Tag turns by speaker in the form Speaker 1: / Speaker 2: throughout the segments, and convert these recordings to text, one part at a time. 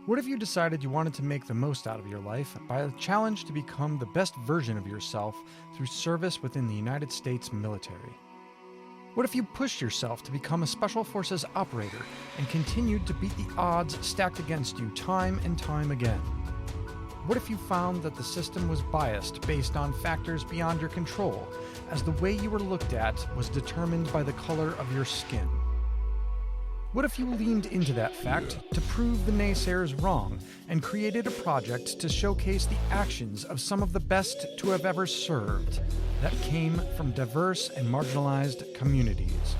Speaker 1: What if you decided you wanted to make the most out of your life by a challenge to become the best version of yourself through service within the United States military? What if you pushed yourself to become a Special Forces operator and continued to beat the odds stacked against you time and time again? What if you found that the system was biased based on factors beyond your control, as the way you were looked at was determined by the color of your skin? What if you leaned into that fact to prove the naysayers wrong and created a project to showcase the actions of some of the best to have ever served that came from diverse and marginalized communities?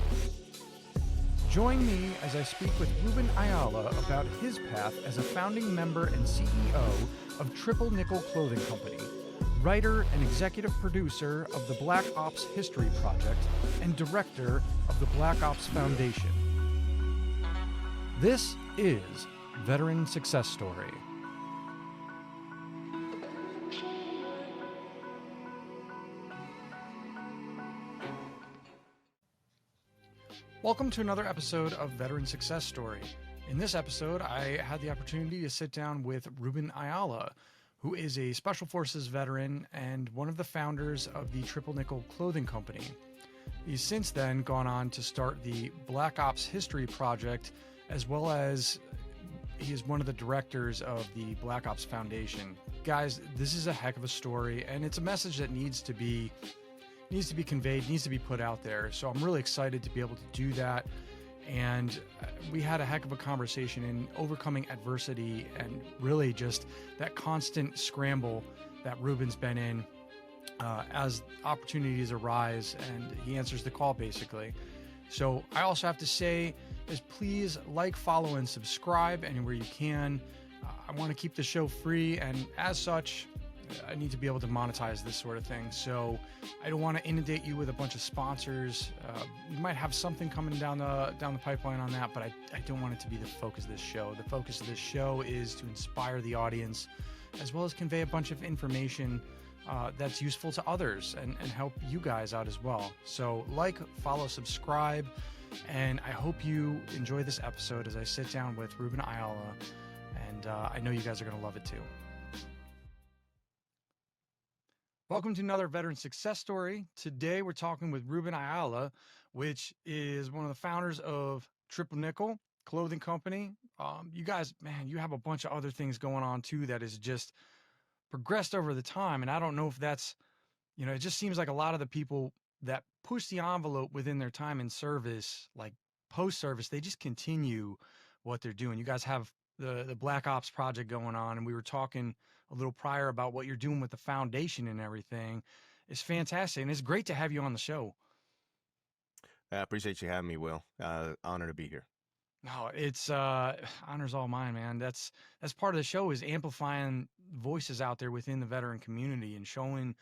Speaker 1: Join me as I speak with Ruben Ayala about his path as a founding member and CEO of Triple Nikel Clothing Company, writer and executive producer of the Black Ops History Project, and director of the Black Ops Foundation. This is Veteran Success Story. Welcome to another episode of Veteran Success Story. In this episode, I had the opportunity to sit down with Ruben Ayala, who is a Special Forces veteran and one of the founders of the Triple Nikel Clothing Company. He's since then gone on to start the Black Ops History Project, as well as he is one of the directors of the Black Ops Foundation. Guys, this is a heck of a story, and it's a message that needs to be conveyed, needs to be put out there. So I'm really excited to be able to do that. And we had a heck of a conversation in overcoming adversity and really just that constant scramble that Ruben's been in as opportunities arise, and he answers the call basically. So I also have to say is please like, follow, and subscribe anywhere you can. I want to keep the show free, and as such, I need to be able to monetize this sort of thing. So I don't want to inundate you with a bunch of sponsors. We might have something coming down the pipeline on that, but I don't want it to be the focus of this show. The focus of this show is to inspire the audience, as well as convey a bunch of information that's useful to others and help you guys out as well. So like, follow, subscribe, and I hope you enjoy this episode as I sit down with Ruben Ayala, and I know you guys are going to love it too. Welcome to another Veteran Success Story. Today we're talking with Ruben Ayala, which is one of the founders of Triple Nikel Clothing Company. You guys, man, you have a bunch of other things going on too that is just progressed over the time. And I don't know if that's, it just seems like a lot of the people that push the envelope within their time in service, like post-service, they just continue what they're doing. You guys have the Black Ops project going on, and we were talking a little prior about what you're doing with the foundation and everything. It's fantastic, and it's great to have you on the show.
Speaker 2: I appreciate you having me, Will. Honor to be here.
Speaker 1: No, it's honor's all mine, man. That's part of the show, is amplifying voices out there within the veteran community and showing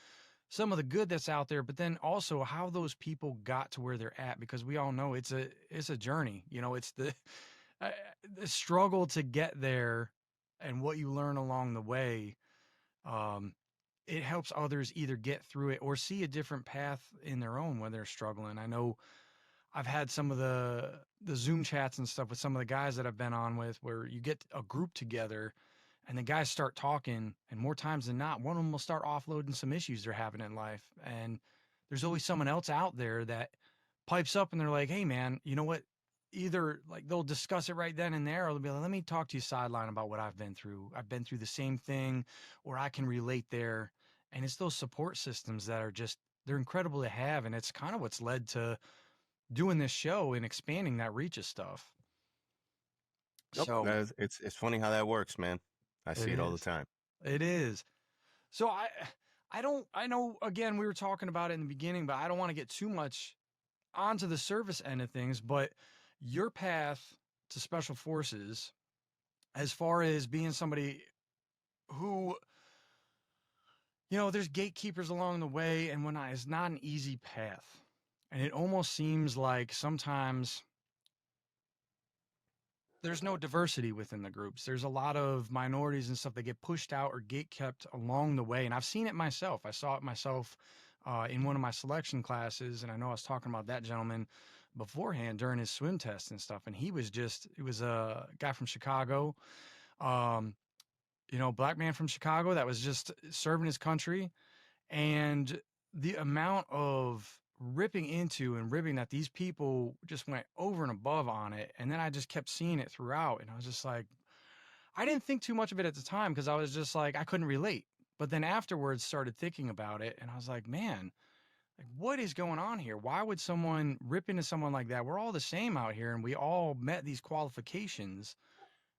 Speaker 1: some of the good that's out there, but then also how those people got to where they're at, because we all know it's a journey. It's the struggle to get there and what you learn along the way. It helps others either get through it or see a different path in their own when they're struggling. I know I've had some of the Zoom chats and stuff with some of the guys that I've been on with, where you get a group together and the guys start talking, and more times than not, one of them will start offloading some issues they're having in life. And there's always someone else out there that pipes up and they're like, hey man, you know what? Either like they'll discuss it right then and there, or they'll be like, let me talk to you sideline about what I've been through. I've been through the same thing, or I can relate there. And it's those support systems that are just, they're incredible to have. And it's kind of what's led to doing this show and expanding that reach of stuff.
Speaker 2: Yep.
Speaker 1: So
Speaker 2: It's funny how that works, man. I see it all the time.
Speaker 1: It is. So I know, again, we were talking about it in the beginning, but I don't want to get too much onto the service end of things, but your path to Special Forces, as far as being somebody who, there's gatekeepers along the way, and whatnot, it's not an easy path. And it almost seems like sometimes there's no diversity within the groups. There's a lot of minorities and stuff that get pushed out or gate kept along the way. And I've seen it myself. I saw it myself in one of my selection classes. And I know I was talking about that gentleman beforehand during his swim test and stuff. And he was it was a guy from Chicago. Um, black man from Chicago that was just serving his country, and the amount of ripping into and ribbing that these people just went over and above on it. And then I just kept seeing it throughout. And I was just like, I didn't think too much of it at the time because I was just like, I couldn't relate. But then afterwards started thinking about it and I was like, man, like what is going on here? Why would someone rip into someone like that? We're all the same out here and we all met these qualifications.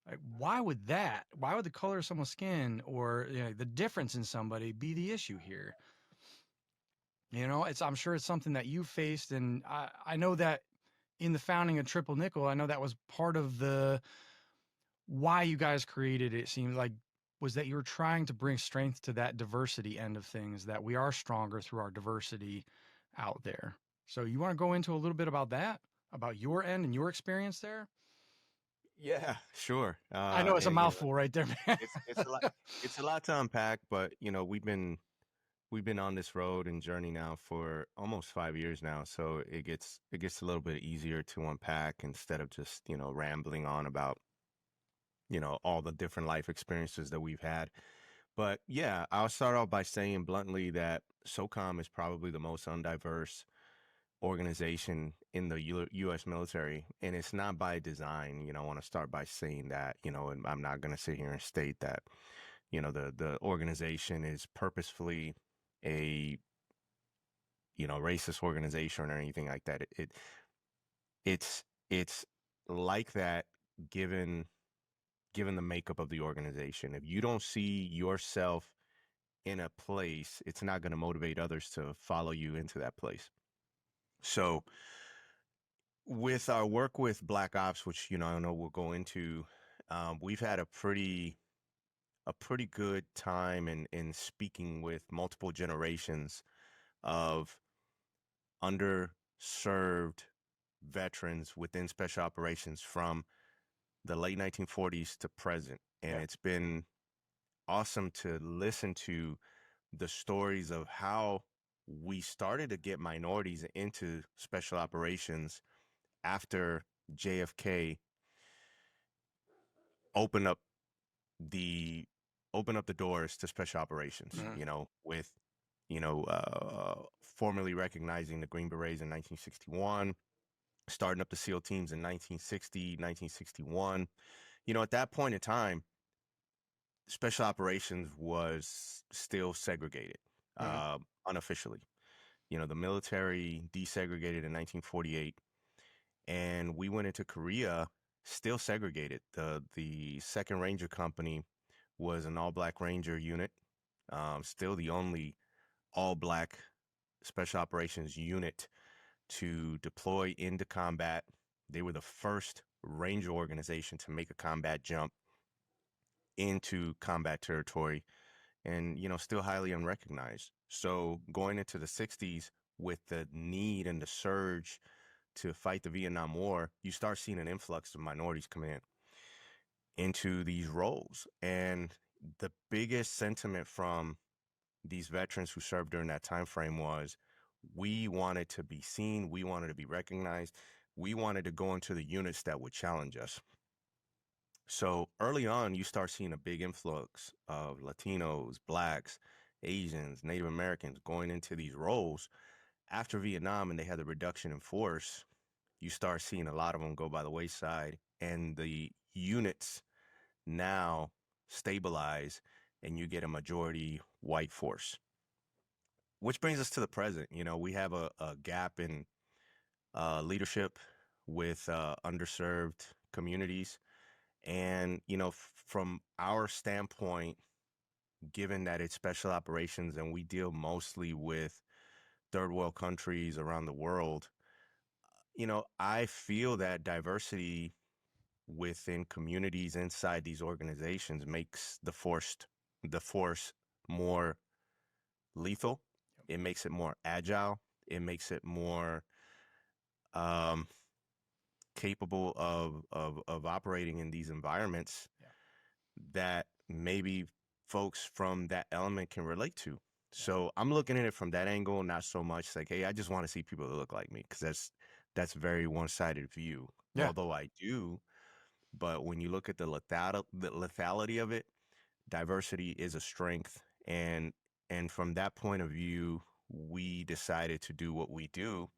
Speaker 1: Like, why would that? Why would the color of someone's skin or the difference in somebody be the issue here? I'm sure it's something that you faced, and I know that in the founding of Triple Nickel, I know that was part of the why you guys created it. Seems like was that you were trying to bring strength to that diversity end of things. That we are stronger through our diversity out there. So you want to go into a little bit about that, about your end and your experience there?
Speaker 2: Yeah, sure.
Speaker 1: I know it's a
Speaker 2: And
Speaker 1: mouthful right there, man.
Speaker 2: it's a lot. It's a lot to unpack, but we've been on this road and journey now for almost 5 years now, so it gets a little bit easier to unpack instead of just rambling on about all the different life experiences that we've had. But yeah, I'll start off by saying bluntly that SOCOM is probably the most undiverse organization in the U.S. military, and it's not by design. I want to start by saying that, and I'm not going to sit here and state that, the organization is purposefully a, racist organization or anything like that. It's like that given the makeup of the organization. If you don't see yourself in a place, it's not going to motivate others to follow you into that place. So with our work with Black Ops, which I know we'll go into, we've had a pretty good time in speaking with multiple generations of underserved veterans within special operations from the late 1940s to present, and
Speaker 1: Yeah.
Speaker 2: it's been awesome to listen to the stories of how we started to get minorities into special operations after JFK opened up the doors to special operations,
Speaker 1: Mhm.
Speaker 2: with formally recognizing the Green Berets in 1961, starting up the SEAL teams in 1960, 1961. At that point in time, special operations was still segregated,
Speaker 1: Mhm.
Speaker 2: unofficially. The military desegregated in 1948, and we went into Korea still segregated. The Second Ranger Company was an all-black Ranger unit, still the only all-black special operations unit to deploy into combat. They were the first Ranger organization to make a combat jump into combat territory, and still highly unrecognized. So going into the 60s with the need and the surge to fight the Vietnam War, you start seeing an influx of minorities coming in into these roles. And the biggest sentiment from these veterans who served during that time frame was, we wanted to be seen, we wanted to be recognized, we wanted to go into the units that would challenge us. So early on, you start seeing a big influx of Latinos, Blacks, Asians, Native Americans going into these roles. After Vietnam and they had the reduction in force, you start seeing a lot of them go by the wayside, and the units now stabilize, and you get a majority white force. Which brings us to the present. We have a gap in leadership with underserved communities. And, from our standpoint, given that it's special operations and we deal mostly with third world countries around the world, I feel that diversity within communities inside these organizations makes the force more lethal. It makes it more agile. It makes it more um, capable of operating in these environments
Speaker 1: Yeah.
Speaker 2: that maybe folks from that element can relate to.
Speaker 1: Yeah.
Speaker 2: So I'm looking at it from that angle, not so much like, hey, I just want to see people that look like me, because that's very one-sided view.
Speaker 1: Yeah.
Speaker 2: Although I do But when you look at the lethality of it, diversity is a strength. And from that point of view, we decided to do what we do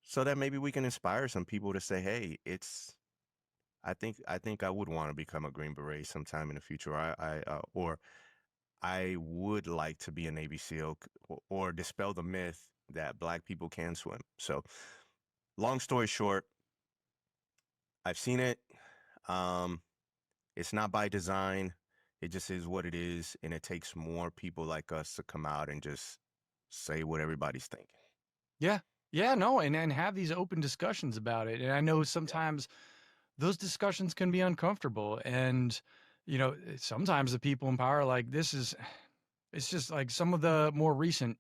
Speaker 2: so that maybe we can inspire some people to say, hey, I think I would want to become a Green Beret sometime in the future. Or I would like to be a Navy SEAL, or dispel the myth that Black people can swim. So, long story short, I've seen it. Um, it's not by design. It just is what it is, and it takes more people like us to come out and just say what everybody's thinking.
Speaker 1: Yeah. Yeah, no, and have these open discussions about it. And I know
Speaker 2: Yeah.
Speaker 1: sometimes those discussions can be uncomfortable. And, sometimes the people in power are like, it's just like some of the more recent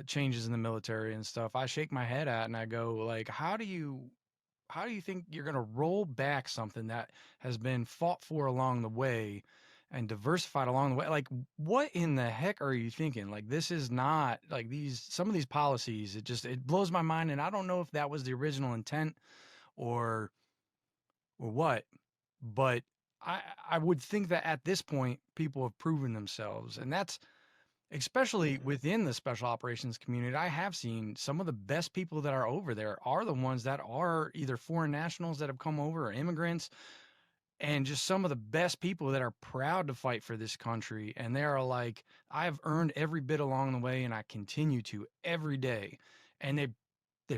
Speaker 1: changes in the military and stuff. I shake my head at and I go, like, how do you think you're going to roll back something that has been fought for along the way and diversified along the way? Like, what in the heck are you thinking? Like, this is not like some of these policies. It blows my mind. And I don't know if that was the original intent or, or what, but I would think that at this point, people have proven themselves. And that's, especially
Speaker 2: Hmm.
Speaker 1: within the special operations community, I have seen some of the best people that are over there are the ones that are either foreign nationals that have come over or immigrants, and just some of the best people that are proud to fight for this country. And they are like, I've earned every bit along the way and I continue to every day. And they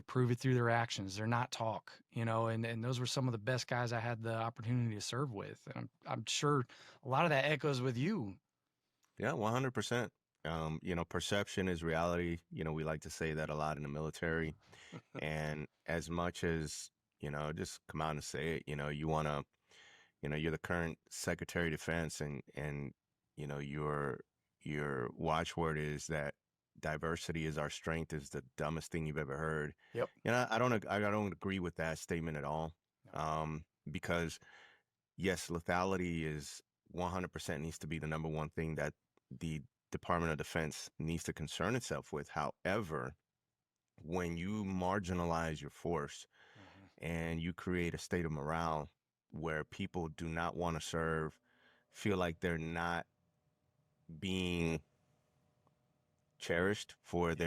Speaker 1: prove it through their actions. They're not talk, and those were some of the best guys I had the opportunity to serve with. And I'm sure a lot of that echoes with you.
Speaker 2: Yeah, 100%. Perception is reality. We like to say that a lot in the military. And as much as, just come out and say it, you want to, you're the current Secretary of Defense, and, your watchword is that diversity is our strength is the dumbest thing you've ever heard.
Speaker 1: Yep.
Speaker 2: I don't agree with that statement at all.
Speaker 1: No.
Speaker 2: Because yes, lethality is 100% needs to be the number one thing that the Department of Defense needs to concern itself with. However, when you marginalize your force
Speaker 1: Mhm.
Speaker 2: and you create a state of morale where people do not want to serve, feel like they're not being cherished for
Speaker 1: Yep.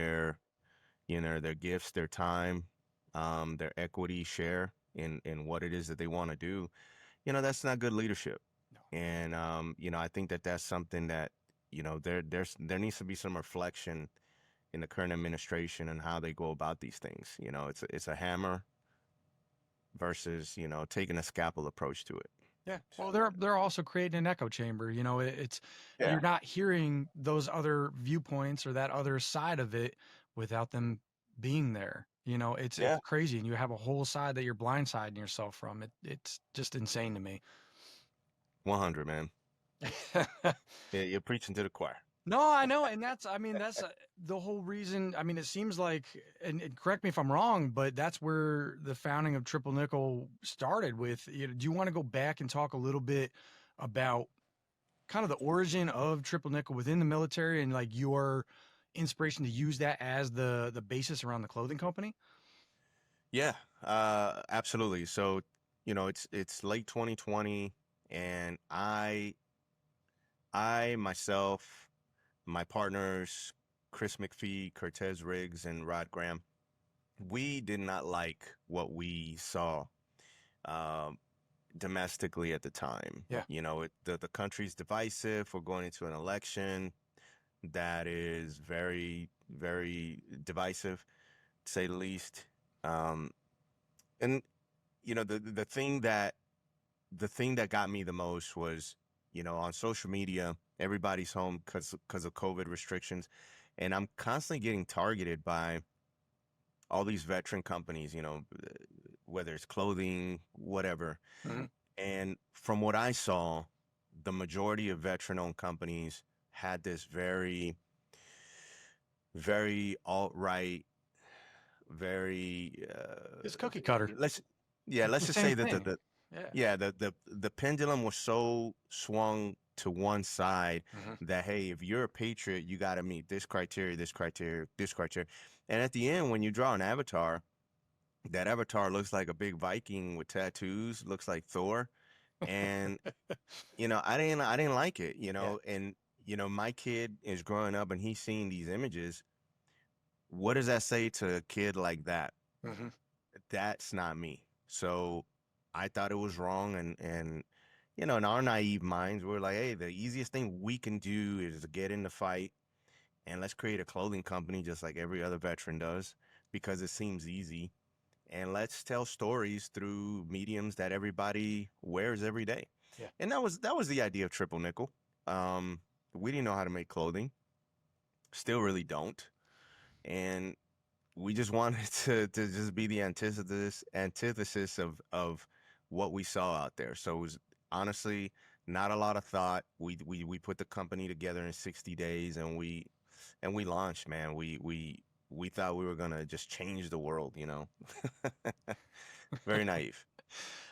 Speaker 2: their gifts, their time, their equity share in what it is that they want to do, that's not good leadership.
Speaker 1: No.
Speaker 2: And I think that that's something that there needs to be some reflection in the current administration and how they go about these things. It's a hammer versus taking a scalpel approach to it.
Speaker 1: Yeah.
Speaker 2: So
Speaker 1: Well, they're also creating an echo chamber. It's
Speaker 2: yeah,
Speaker 1: you're not hearing those other viewpoints or that other side of it without them being there. It's
Speaker 2: yeah,
Speaker 1: crazy, and you have a whole side that you're blindsiding yourself from. It's just insane to me.
Speaker 2: 100, man. Yeah, you're preaching to the choir.
Speaker 1: No, I know, and that's the whole reason. I mean, it seems like, and correct me if I'm wrong, but that's where the founding of Triple Nickel started with. Do you want to go back and talk a little bit about kind of the origin of Triple Nickel within the military and like your inspiration to use that as the basis around the clothing company?
Speaker 2: Yeah, absolutely. So, it's late 2020, and I myself, my partners, Chris McPhee, Cortez Riggs, and Rod Graham, we did not like what we saw um, domestically at the time.
Speaker 1: Yeah.
Speaker 2: The country's divisive. We're going into an election that is very, very divisive, to say the least. And the thing that got me the most was, on social media, everybody's home because of COVID restrictions, and I'm constantly getting targeted by all these veteran companies, whether it's clothing, whatever.
Speaker 1: Hmm.
Speaker 2: And from what I saw, the majority of veteran-owned companies had this very, very alt-right, very
Speaker 1: It's cookie cutter.
Speaker 2: let's yeah,
Speaker 1: It's
Speaker 2: let's
Speaker 1: the
Speaker 2: just
Speaker 1: same
Speaker 2: say that
Speaker 1: thing. Yeah.
Speaker 2: the pendulum was so swung to one side
Speaker 1: Hmm.
Speaker 2: that, hey, if you're a patriot, you got to meet this criteria, this criteria, this criteria. And at the end, when you draw an avatar, that avatar looks like a big Viking with tattoos, looks like Thor. And, I didn't like it,
Speaker 1: Yeah.
Speaker 2: and, my kid is growing up and he's seeing these images. What does that say to a kid like that?
Speaker 1: Hmm.
Speaker 2: That's not me. So I thought it was wrong. And, in our naive minds, we're like, hey, the easiest thing we can do is to get in the fight and let's create a clothing company just like every other veteran does because it seems easy. And let's tell stories through mediums that everybody wears every day.
Speaker 1: Yeah.
Speaker 2: And that was the idea of Triple Nickel. Um, we didn't know how to make clothing, still really don't, and we just wanted to just be the antithesis of what we saw out there. So it was honestly not a lot of thought. We put the company together in 60 days, and we launched. Man, we thought we were gonna just change the world. Very naive.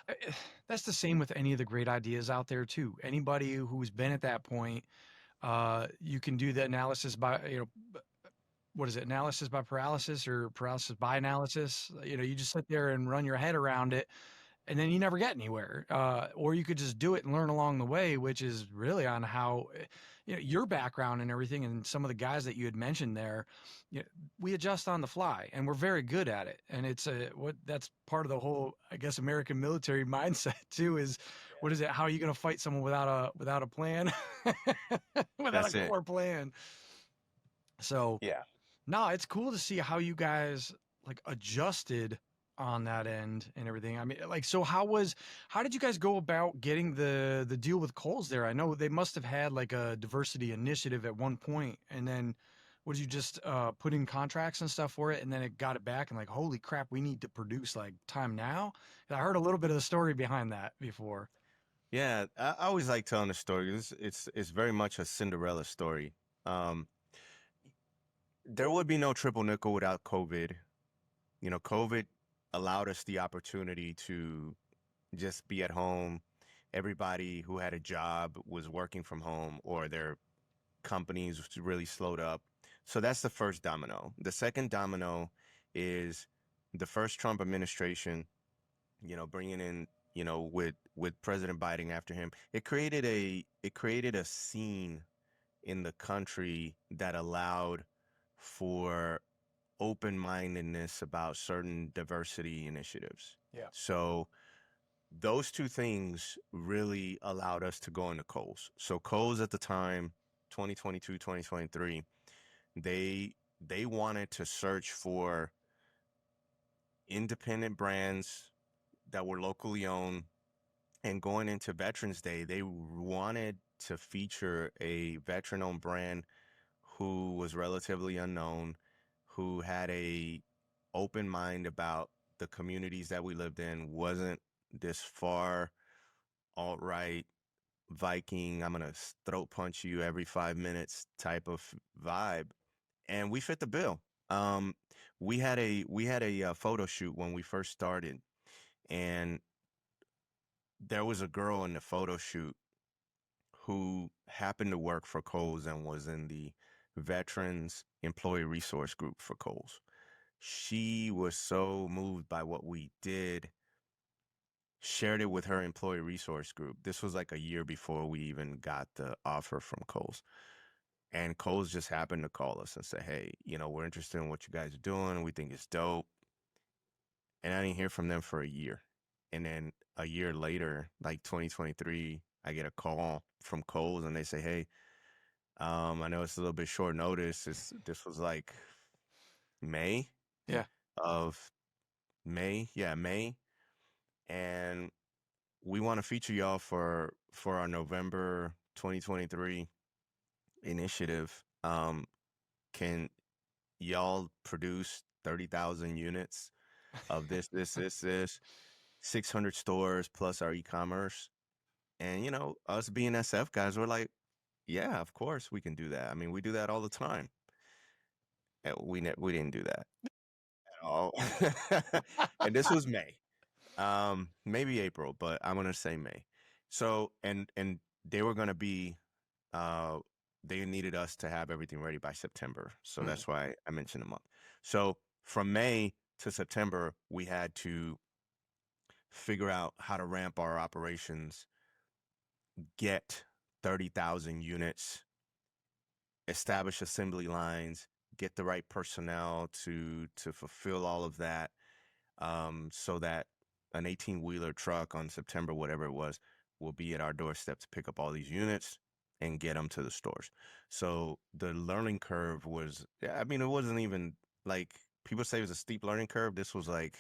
Speaker 1: Uh, That's the same with any of the great ideas out there too. Anybody who's been at that point, you can do the analysis by, what is it, analysis by paralysis or paralysis by analysis. You just sit there and run your head around it, and then you never get anywhere. Or you could just do it and learn along the way, which is really on how, your background and everything, and some of the guys that you had mentioned there. You know, we adjust on the fly, and we're very good at it. And it's what that's part of the whole, I guess, American military mindset too. Is what is it? How are you going to fight someone without a plan, without a
Speaker 2: That's it.
Speaker 1: core plan? So
Speaker 2: Yeah.
Speaker 1: no, it's cool to see how you guys like adjusted on that end and everything. I mean, like, so how did you guys go about getting the deal with Kohl's there? I know they must have had like a diversity initiative at one point, and then would you just put in contracts and stuff for it, and then it got it back, and like, holy crap, we need to produce like time now. I heard a little bit of the story behind that before.
Speaker 2: Yeah, I always like telling the story. It's very much a Cinderella story. Um, there would be no triple nickel without COVID. COVID allowed us the opportunity to just be at home. Everybody who had a job was working from home, or their companies really slowed up. So that's the first domino. The second domino is the first Trump administration, bringing in, with President Biden after him. It created a scene in the country that allowed for open mindedness about certain diversity initiatives.
Speaker 1: Yeah.
Speaker 2: So those two things really allowed us to go into Kohl's. So Kohl's at the time, 2022, 2023, they wanted to search for independent brands that were locally owned. And going into Veterans Day, they wanted to feature a veteran owned brand who was relatively unknown, who had a open mind about the communities that we lived in, wasn't this far alt right Viking, I'm gonna throat punch you every 5 minutes type of vibe, and we fit the bill. Um, we had a photo shoot when we first started, and there was a girl in the photo shoot who happened to work for Kohl's and was in the Veterans Employee Resource Group for Kohl's. She was so moved by what we did, shared it with her employee resource group. This was like a year before we even got the offer from Kohl's. And Kohl's just happened to call us and say, hey, we're interested in what you guys are doing. We think it's dope. And I didn't hear from them for a year. And then a year later, like 2023, I get a call from Kohl's and they say, hey, I know it's a little bit short notice. This was like May
Speaker 1: Yeah.
Speaker 2: of May. Yeah, May. And we want to feature y'all for our November 2023 initiative. Can y'all produce 30,000 units of this 600 stores plus our e-commerce? And us being SF guys, we're like, yeah, of course we can do that. I mean, we do that all the time. And we didn't do that at all. And this was May. Maybe April, but I'm gonna say May. So and they were gonna be uh they needed us to have everything ready by September. So
Speaker 1: Mm.
Speaker 2: that's why I mentioned a month. So from May to September, we had to figure out how to ramp our operations, get 30,000 units, establish assembly lines, get the right personnel to fulfill all of that, so that an 18-wheeler truck on September, whatever it was, will be at our doorstep to pick up all these units and get them to the stores. So the learning curve was, yeah, I mean, it wasn't even like people say it was a steep learning curve. This was like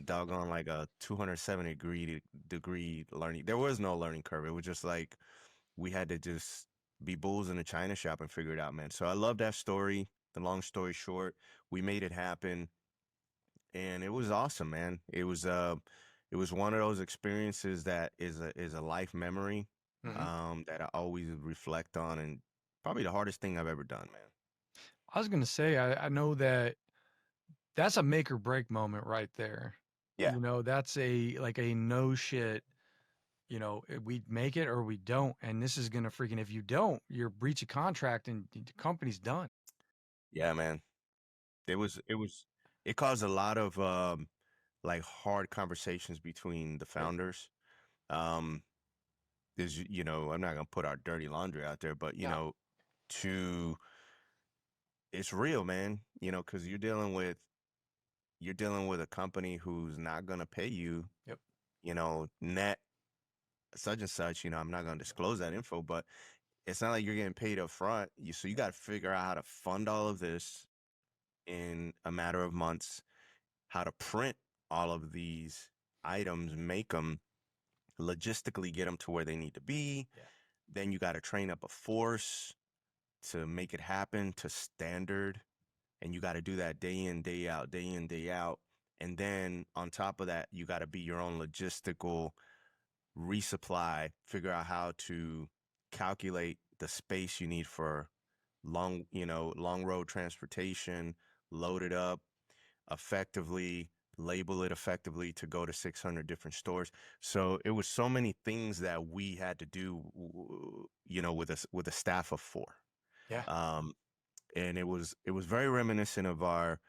Speaker 2: doggone like a 270 degree learning. There was no learning curve. It was just like we had to just be bulls in a china shop and figure it out, man. So I love that story. The long story short, we made it happen, and it was awesome, man. It was one of those experiences that is a life memory,
Speaker 1: Hmm.
Speaker 2: that I always reflect on, and probably the hardest thing I've ever done, man.
Speaker 1: I was gonna say, I know that that's a make or break moment right there.
Speaker 2: Yeah.
Speaker 1: That's a no shit. We make it or we don't, and this is gonna freaking, if you don't, you're breach of contract and the company's done.
Speaker 2: Yeah, man. It caused a lot of like hard conversations between the
Speaker 1: Yep.
Speaker 2: founders. Um, I'm not gonna put our dirty laundry out there, but
Speaker 1: Yeah.
Speaker 2: to it's real, man. Because you're dealing with a company who's not gonna pay you,
Speaker 1: Yep.
Speaker 2: net such and such. I'm not gonna disclose that info, but it's not like you're getting paid up front. So you got to figure out how to fund all of this in a matter of months, how to print all of these items, make them logistically, get them to where they need to be.
Speaker 1: Yeah.
Speaker 2: Then you got to train up a force to make it happen to standard. And you got to do that day in, day out, day in, day out. And then on top of that, you got to be your own logistical resupply, figure out how to calculate the space you need for long road transportation, load it up effectively, label it effectively to go to 600 different stores. So it was so many things that we had to do, with a staff of four.
Speaker 1: Yeah.
Speaker 2: Um, and it was very reminiscent of our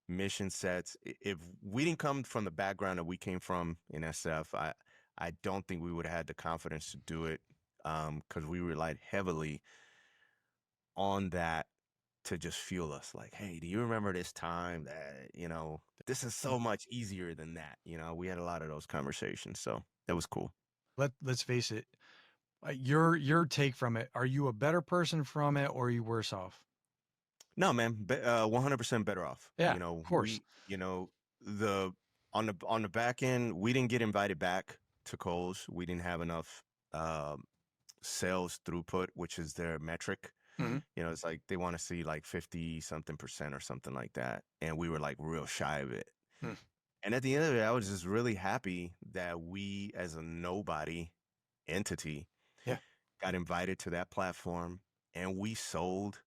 Speaker 2: mission sets. If we didn't come from the background that we came from in SF, I don't think we would have had the confidence to do it, because we relied heavily on that to just fuel us. Like, hey, do you remember this time that, this is so much easier than that? We had a lot of those conversations. So that was cool.
Speaker 1: Let's face it. Your take from it. Are you a better person from it, or are you worse off?
Speaker 2: No, man, 100% better off.
Speaker 1: Yeah, of course.
Speaker 2: The on the back end, we didn't get invited back to Kohl's. We didn't have enough sales throughput, which is their metric.
Speaker 1: Hmm.
Speaker 2: It's like they want to see like 50 something percent or something like that. And we were like real shy of it.
Speaker 1: Hmm.
Speaker 2: And at the end of it, I was just really happy that we, as a nobody entity,
Speaker 1: Yeah.
Speaker 2: got invited to that platform, and we sold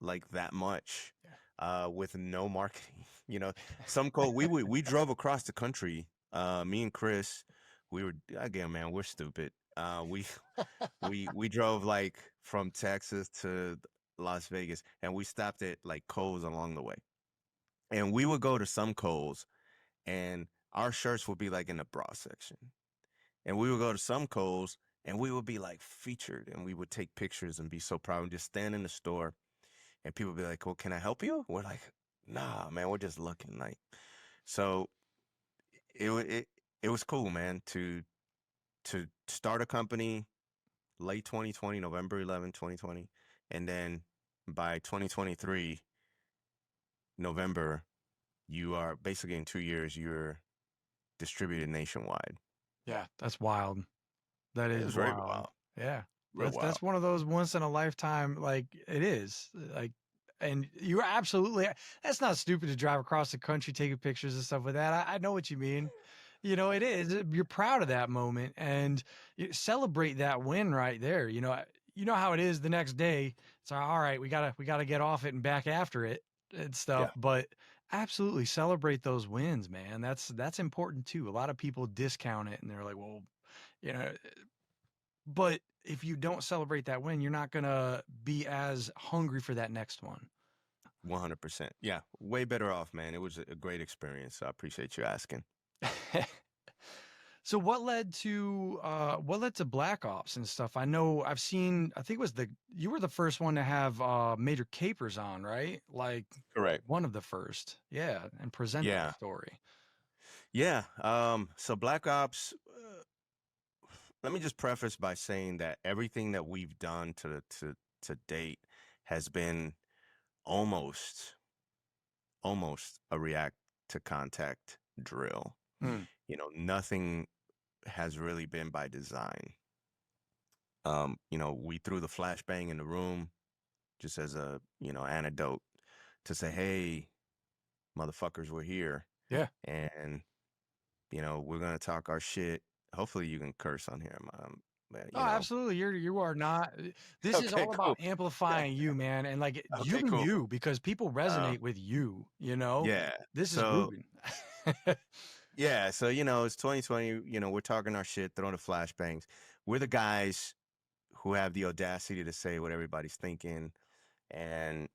Speaker 2: like that much, with no marketing. Some code we drove across the country. Me and Chris, we were, again, man, we're stupid. We drove like from Texas to Las Vegas, and we stopped at like Kohl's along the way. And we would go to some Kohl's, and our shirts would be like in the bra section. And we would go to some Kohl's, and we would be like featured, and we would take pictures and be so proud and just stand in the store, and people would be like, well, can I help you? We're like, nah, man, we're just looking. Like, so it was cool, man, to start a company late 2020, November 11, 2020. And then by 2023, November, you are basically, in 2 years, you're distributed nationwide.
Speaker 1: Yeah, that's wild. That
Speaker 2: It
Speaker 1: is
Speaker 2: was very
Speaker 1: wild.
Speaker 2: wild,
Speaker 1: Yeah.
Speaker 2: real
Speaker 1: That's
Speaker 2: wild.
Speaker 1: one of those once in a lifetime, like it is. Like, and you're absolutely, that's not stupid to drive across the country taking pictures and stuff with that. I know what you mean. It is. You're proud of that moment and you celebrate that win right there. You know how it is the next day. It's like, all right, we gotta get off it and back after it and stuff.
Speaker 2: Yeah.
Speaker 1: But absolutely celebrate those wins, man. That's important too. A lot of people discount it and they're like, well, you know, but if you don't celebrate that win, you're not gonna be as hungry for that next one.
Speaker 2: 100%. Yeah, way better off, man. It was a great experience. So I appreciate you asking.
Speaker 1: So what led to Black Ops and stuff? I know I've seen, I think it was you were the first one to have Major Capers on, right? Like
Speaker 2: Correct.
Speaker 1: one of the first. Yeah, and present the
Speaker 2: Yeah.
Speaker 1: story.
Speaker 2: Yeah. So Black Ops, let me just preface by saying that everything that we've done to date has been almost almost a react to contact drill.
Speaker 1: Hmm.
Speaker 2: Nothing has really been by design. We threw the flashbang in the room just as a, antidote to say, hey, motherfuckers, we're here.
Speaker 1: Yeah.
Speaker 2: And, we're going to talk our shit. Hopefully you can curse on here.
Speaker 1: Oh, absolutely. You are not. This is
Speaker 2: Okay,
Speaker 1: all
Speaker 2: cool.
Speaker 1: about amplifying you, man, and like
Speaker 2: Okay, cool.
Speaker 1: you because people
Speaker 2: Uh,
Speaker 1: resonate with you.
Speaker 2: yeah.
Speaker 1: This is
Speaker 2: So,
Speaker 1: Ruben.
Speaker 2: yeah. So, it's 2020. We're talking our shit, throwing the flashbangs. We're the guys who have the audacity to say what everybody's thinking. And,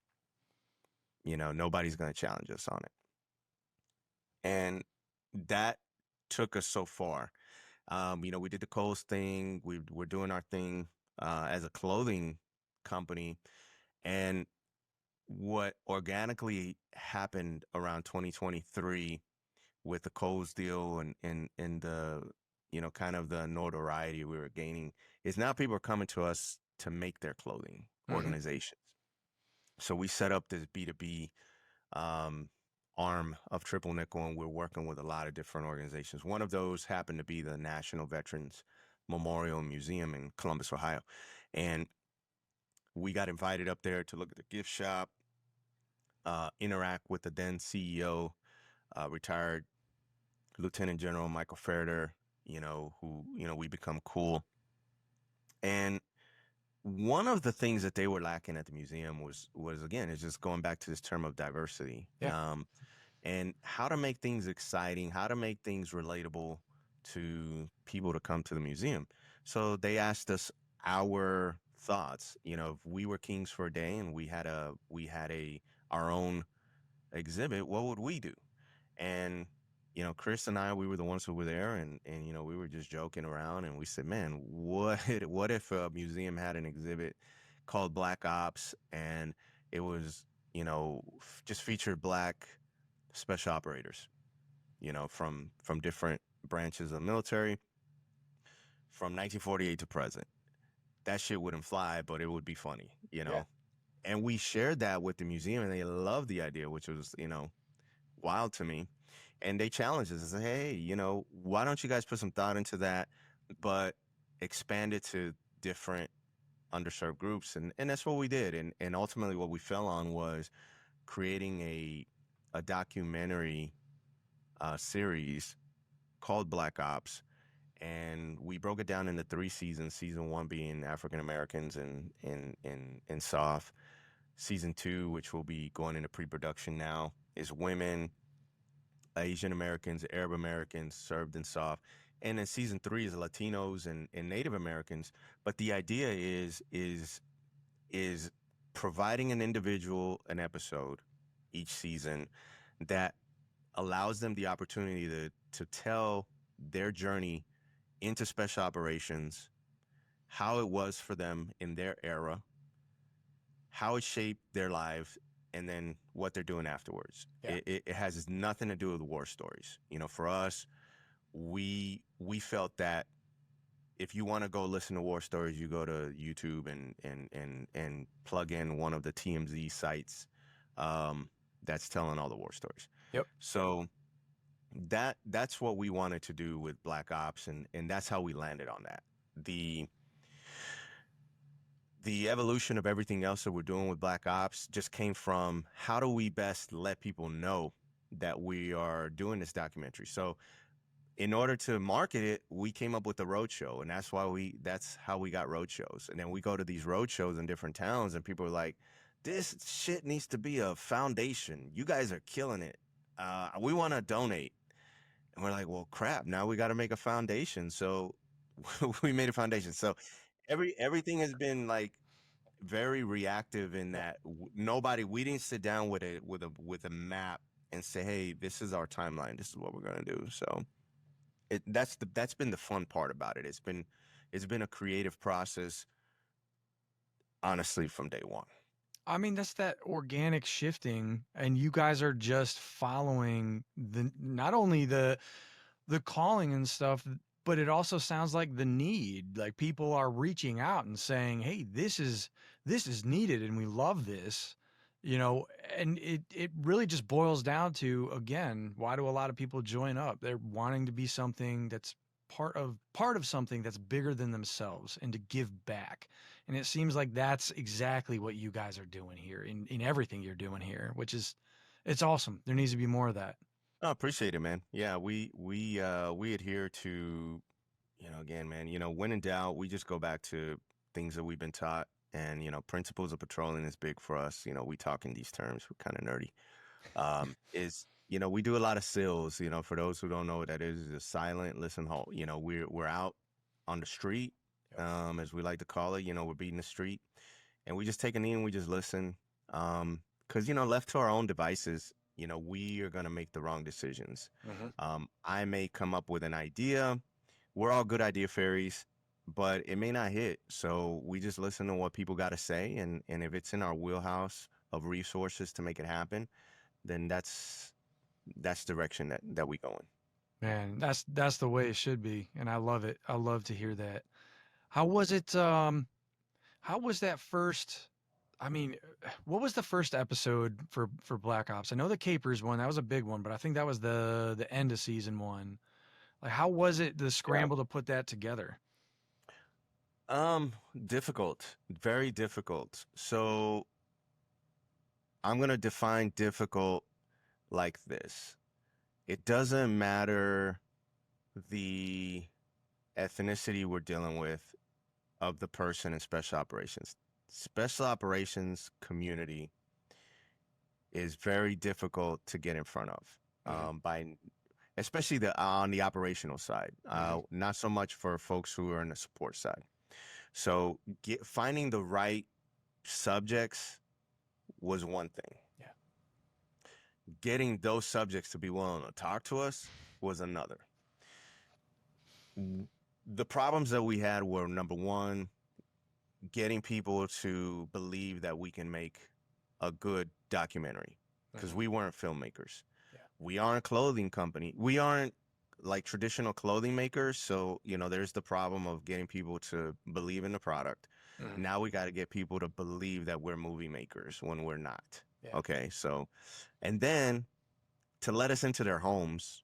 Speaker 2: nobody's going to challenge us on it. And that took us so far. We did the Kohl's thing. We're doing our thing as a clothing company. And what organically happened around 2023 with the Kohl's deal and the, kind of the notoriety we were gaining is now people are coming to us to make their clothing
Speaker 1: Mhm.
Speaker 2: organizations. So we set up this B2B um, arm of Triple Nickel, and we're working with a lot of different organizations. One of those happened to be the National Veterans Memorial and Museum in Columbus, Ohio. And we got invited up there to look at the gift shop, interact with the then CEO, retired Lieutenant General Michael Ferreter, who, we become cool. And one of the things that they were lacking at the museum was again, it's just going back to this term of diversity.
Speaker 1: Yeah.
Speaker 2: And how to make things exciting, how to make things relatable to people to come to the museum. So they asked us our thoughts. If we were kings for a day and we had our own exhibit, what would we do? And Chris and I, we were the ones who were there, and we were just joking around, and we said, man, what if a museum had an exhibit called Black Ops, and it was just featured black special operators, from different branches of the military from 1948 to present. That shit wouldn't fly, but it would be funny,
Speaker 1: Yeah.
Speaker 2: And we shared that with the museum, and they loved the idea, which was, wild to me. And they challenged us and said, hey, why don't you guys put some thought into that, but expand it to different underserved groups? And that's what we did. And ultimately what we fell on was creating a documentary series called Black Ops, and we broke it down into 3 seasons. Season 1 being African Americans and South. Season 2, which will be going into pre-production now, is women, Asian Americans, Arab Americans served in South. And then season 3 is Latinos and Native Americans. But the idea is providing an individual an episode each season that allows them the opportunity to tell their journey into special operations, how it was for them in their era, how it shaped their lives, and then what they're doing afterwards.
Speaker 1: Yeah.
Speaker 2: It has nothing to do with war stories. For us, we felt that if you want to go listen to war stories, you go to YouTube and plug in one of the TMZ sites that's telling all the war stories.
Speaker 1: Yep.
Speaker 2: So that's what we wanted to do with Black Ops, and that's how we landed on that. The evolution of everything else that we're doing with Black Ops just came from how do we best let people know that we are doing this documentary. So in order to market it, we came up with the roadshow, and that's how we got roadshows. And then we go to these roadshows in different towns, and people are like, "This shit needs to be a foundation. You guys are killing it. We want to donate." And we're like, "Well, crap! Now we got to make a foundation." So we made a foundation. So everything has been like very reactive in that we didn't sit down with a map and say, hey, this is our timeline, this is what we're going to do. So that's been the fun part about it. It's been a creative process, honestly, from day one.
Speaker 1: I mean, that's that organic shifting, and you guys are just following the not only the calling and stuff, but it also sounds like the need. Like people are reaching out and saying, "Hey, this is needed, and we love this." You know, and it really just boils down to, again, why do a lot of people join up? They're wanting to be something that's part of something that's bigger than themselves and to give back. And it seems like that's exactly what you guys are doing here in everything you're doing here, which is it's awesome. There needs to be more of that.
Speaker 2: I appreciate it, man. Yeah, we adhere to, again, man, when in doubt, we just go back to things that we've been taught. And, principles of petroleum is big for us. We talk in these terms. We're kind of nerdy. We do a lot of SILs. For those who don't know what that is a silent listen halt. We're out on the street, as we like to call it. We're beating the street, and we just take a knee and we just listen. Because left to our own devices, we are gonna make the wrong decisions. I may come up with an idea. We're all good idea fairies, but it may not hit. So we just listen to what people got to say, and if it's in our wheelhouse of resources to make it happen, then that's direction that we go in.
Speaker 1: Man, that's the way it should be, and I love it. I love to hear that. How was it? How was that first? I mean, what was the first episode for Black Ops? I know the Capers one, that was a big one, but I think that was the end of season one. Like, how was it the
Speaker 2: Yeah.
Speaker 1: scramble to put that together?
Speaker 2: Difficult, very difficult. So I'm gonna define difficult like this. It doesn't matter the ethnicity we're dealing with of the person in special operations. Special operations community is very difficult to get in front of, by especially on the operational side. Not so much for folks who are in the support side. So finding the right subjects was one thing.
Speaker 1: Yeah.
Speaker 2: Getting those subjects to be willing to talk to us was another. The problems that we had were, number one, getting people to believe that we can make a good documentary, because we weren't filmmakers.
Speaker 1: Yeah.
Speaker 2: We aren't a clothing company. We aren't like traditional clothing makers. So, there's the problem of getting people to believe in the product. Now we got to get people to believe that we're movie makers when we're not.
Speaker 1: Yeah.
Speaker 2: Okay. So, and then to let us into their homes,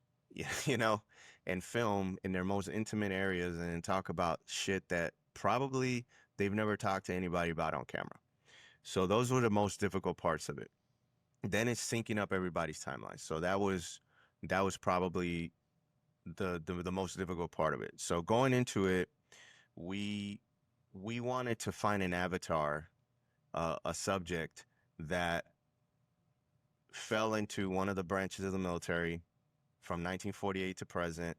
Speaker 2: and film in their most intimate areas and talk about shit that probably they've never talked to anybody about on camera. So those were the most difficult parts of it. Then it's syncing up everybody's timeline. So that was probably the most difficult part of it. So going into it, we wanted to find an avatar, a subject that fell into one of the branches of the military from 1948 to present.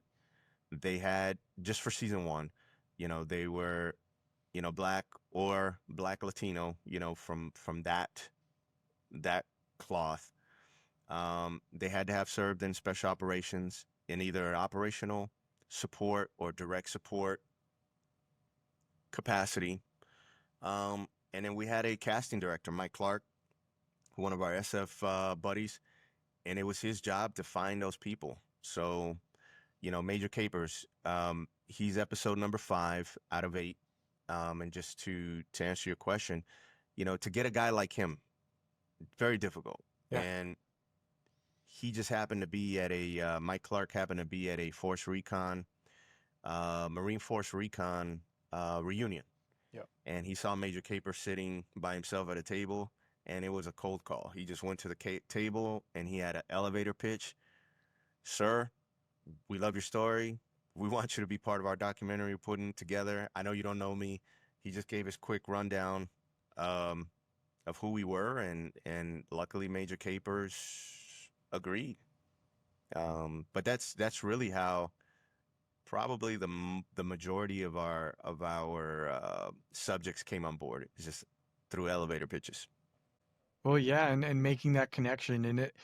Speaker 2: They had, just for season one, they were, black or black Latino, from that cloth. They had to have served in special operations in either operational support or direct support capacity. And then we had a casting director, Mike Clark, one of our SF buddies, and it was his job to find those people. So, Major Capers, he's episode number 5 out of 8. And just to answer your question, to get a guy like him, very difficult.
Speaker 1: Yeah.
Speaker 2: And he just happened to be at Mike Clark happened to be at a Force Recon, Marine Force Recon reunion.
Speaker 1: Yep.
Speaker 2: And he saw Major Caper sitting by himself at a table, and it was a cold call. He just went to the table, and he had an elevator pitch. Sir, we love your story. We want you to be part of our documentary we're putting together. I know you don't know me. He just gave his quick rundown of who we were, and luckily Major Capers agreed. But that's really how probably the majority of our subjects came on board. It's just through elevator pitches.
Speaker 1: Well, yeah, and making that connection and it,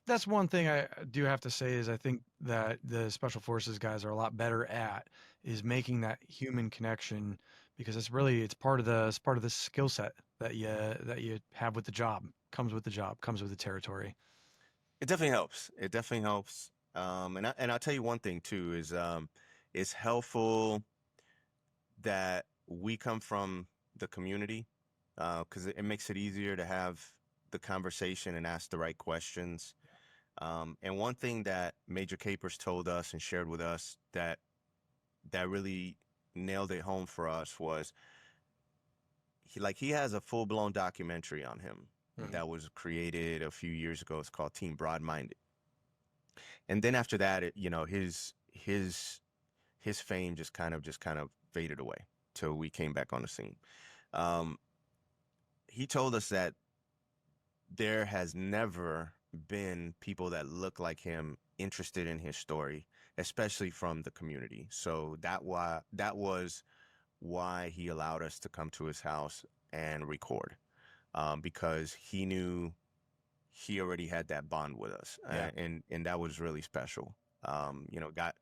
Speaker 1: that's one thing I do have to say is I think that the special forces guys are a lot better at is making that human connection because it's part of the skill set that you have with the job, comes with the job, comes with the territory.
Speaker 2: It definitely helps. It definitely helps. And I'll tell you one thing too is it's helpful that we come from the community because it makes it easier to have the conversation and ask the right questions. And one thing that Major Capers told us and shared with us that really nailed it home for us was he has a full blown documentary on him
Speaker 1: Mhm.
Speaker 2: that was created a few years ago. It's called Team Broadminded. And then after that, his fame just kind of faded away till we came back on the scene. Um, he told us that there has never been people that look like him interested in his story, especially from the community. So that was why he allowed us to come to his house and record, because he knew he already had that bond with us,
Speaker 1: Yeah,
Speaker 2: and that was really special. Got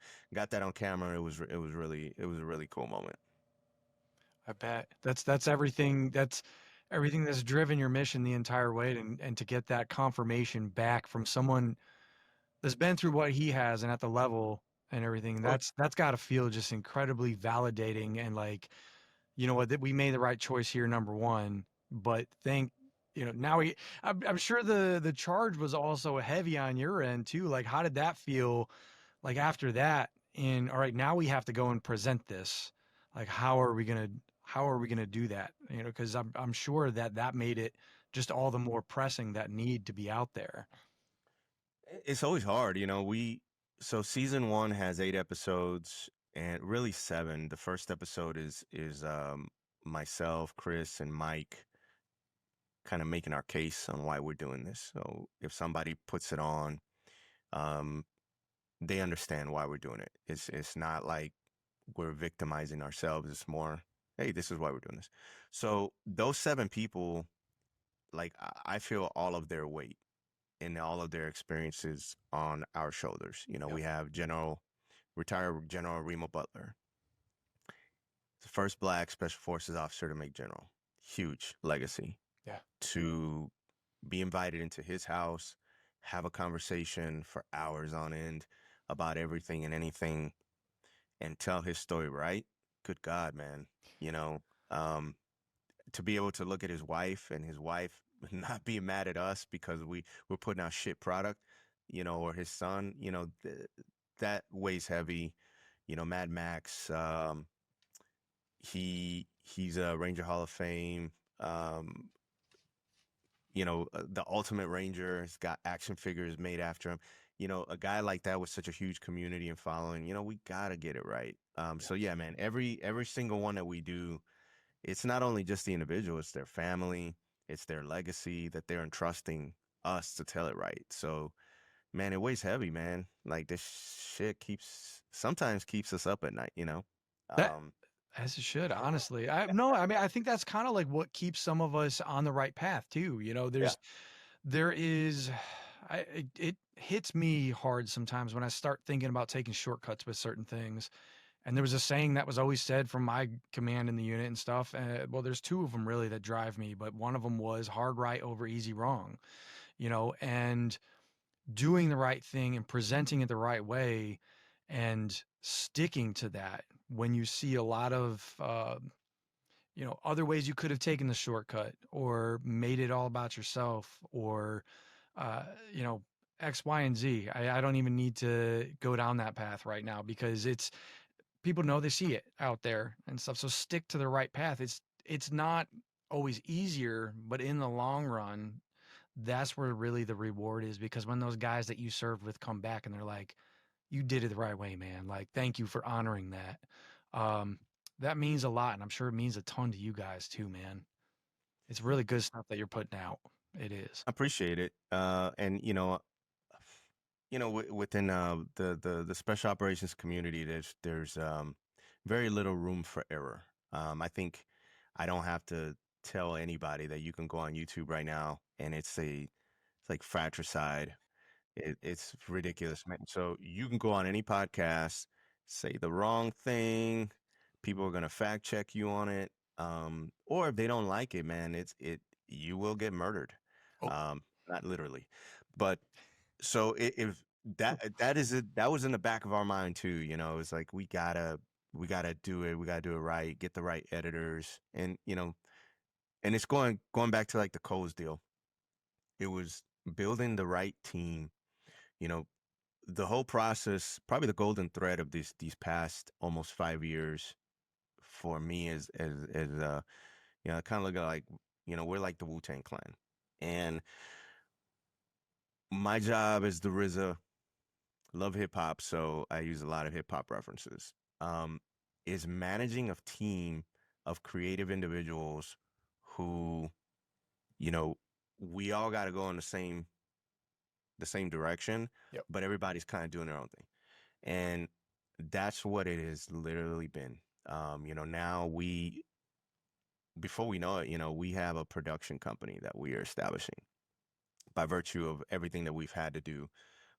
Speaker 2: that on camera. It was a really cool moment.
Speaker 1: I bet that's everything. That's everything that's driven your mission the entire way, and to get that confirmation back from someone that's been through what he has and at the level and everything,
Speaker 2: Oh,
Speaker 1: that's got to feel just incredibly validating and like, you know what, that we made the right choice here, number one. But now I'm sure the charge was also heavy on your end too. Like, how did that feel? Like after that, and all right, now we have to go and present this. Like, how are we gonna do that? Because I'm sure that made it just all the more pressing that need to be out there.
Speaker 2: it's always hard, so season one has 8 episodes and really seven. The first episode is myself, Chris, and Mike kind of making our case on why we're doing this. So if somebody puts it on, um, they understand why we're doing it. It's not like we're victimizing ourselves. It's more, hey, this is why we're doing this. So those seven people, like I feel all of their weight and all of their experiences on our shoulders.
Speaker 1: Yep.
Speaker 2: We have retired General Remo Butler, the first black special forces officer to make general. Huge legacy.
Speaker 1: Yeah.
Speaker 2: To be invited into his house, have a conversation for hours on end about everything and anything, and tell his story, right? Good God, man. You know, um, to be able to look at his wife and his wife not being mad at us because we're putting out shit product, or his son, that weighs heavy. Mad Max, he's a Ranger Hall of Fame. The Ultimate Ranger has got action figures made after him. A guy like that with such a huge community and following, we gotta get it right.
Speaker 1: Yeah.
Speaker 2: So yeah, man, every single one that we do, it's not only just the individual, it's their family, it's their legacy that they're entrusting us to tell it right. So, man, it weighs heavy, man. Like this shit sometimes keeps us up at night.
Speaker 1: That
Speaker 2: Um,
Speaker 1: as it should, honestly. I mean, I think that's kind of like what keeps some of us on the right path too.
Speaker 2: yeah.
Speaker 1: There is, it hits me hard sometimes when I start thinking about taking shortcuts with certain things. And there was a saying that was always said from my command in the unit and stuff. Well, there's two of them really that drive me, but one of them was hard right over easy wrong, and doing the right thing and presenting it the right way and sticking to that when you see a lot of other ways you could have taken the shortcut or made it all about yourself or uh, you know X, Y, and Z. I don't even need to go down that path right now because it's people know, they see it out there and stuff. So stick to the right path. It's not always easier, but in the long run, that's where really the reward is, because when those guys that you served with come back and they're like, you did it the right way, man. Like, thank you for honoring that. Um, that means a lot. And I'm sure it means a ton to you guys too, man. It's really good stuff that you're putting out. It is.
Speaker 2: I appreciate it. And within the special operations community, there's very little room for error. I think I don't have to. tell anybody that you can go on YouTube right now and it's like fratricide. It's ridiculous, man. So you can go on any podcast, say the wrong thing, people are gonna fact check you on it. Or if they don't like it, man, you will get murdered.
Speaker 1: Oh,
Speaker 2: Not literally, but so if that was in the back of our mind too. It's like we gotta do it. We gotta do it right. Get the right editors, and and it's going back to like the Coles deal. It was building the right team. You know, the whole process, probably the golden thread of these past almost 5 years for me is kind of look at like we're like the Wu-Tang Clan, and my job is the RZA. Love hip hop, so I use a lot of hip hop references. Um, is managing a team of creative individuals who, you know, we all got to go in the same direction,
Speaker 1: yep.
Speaker 2: but everybody's kind of doing their own thing, and that's what it has literally been. Now before we know it, we have a production company that we are establishing by virtue of everything that we've had to do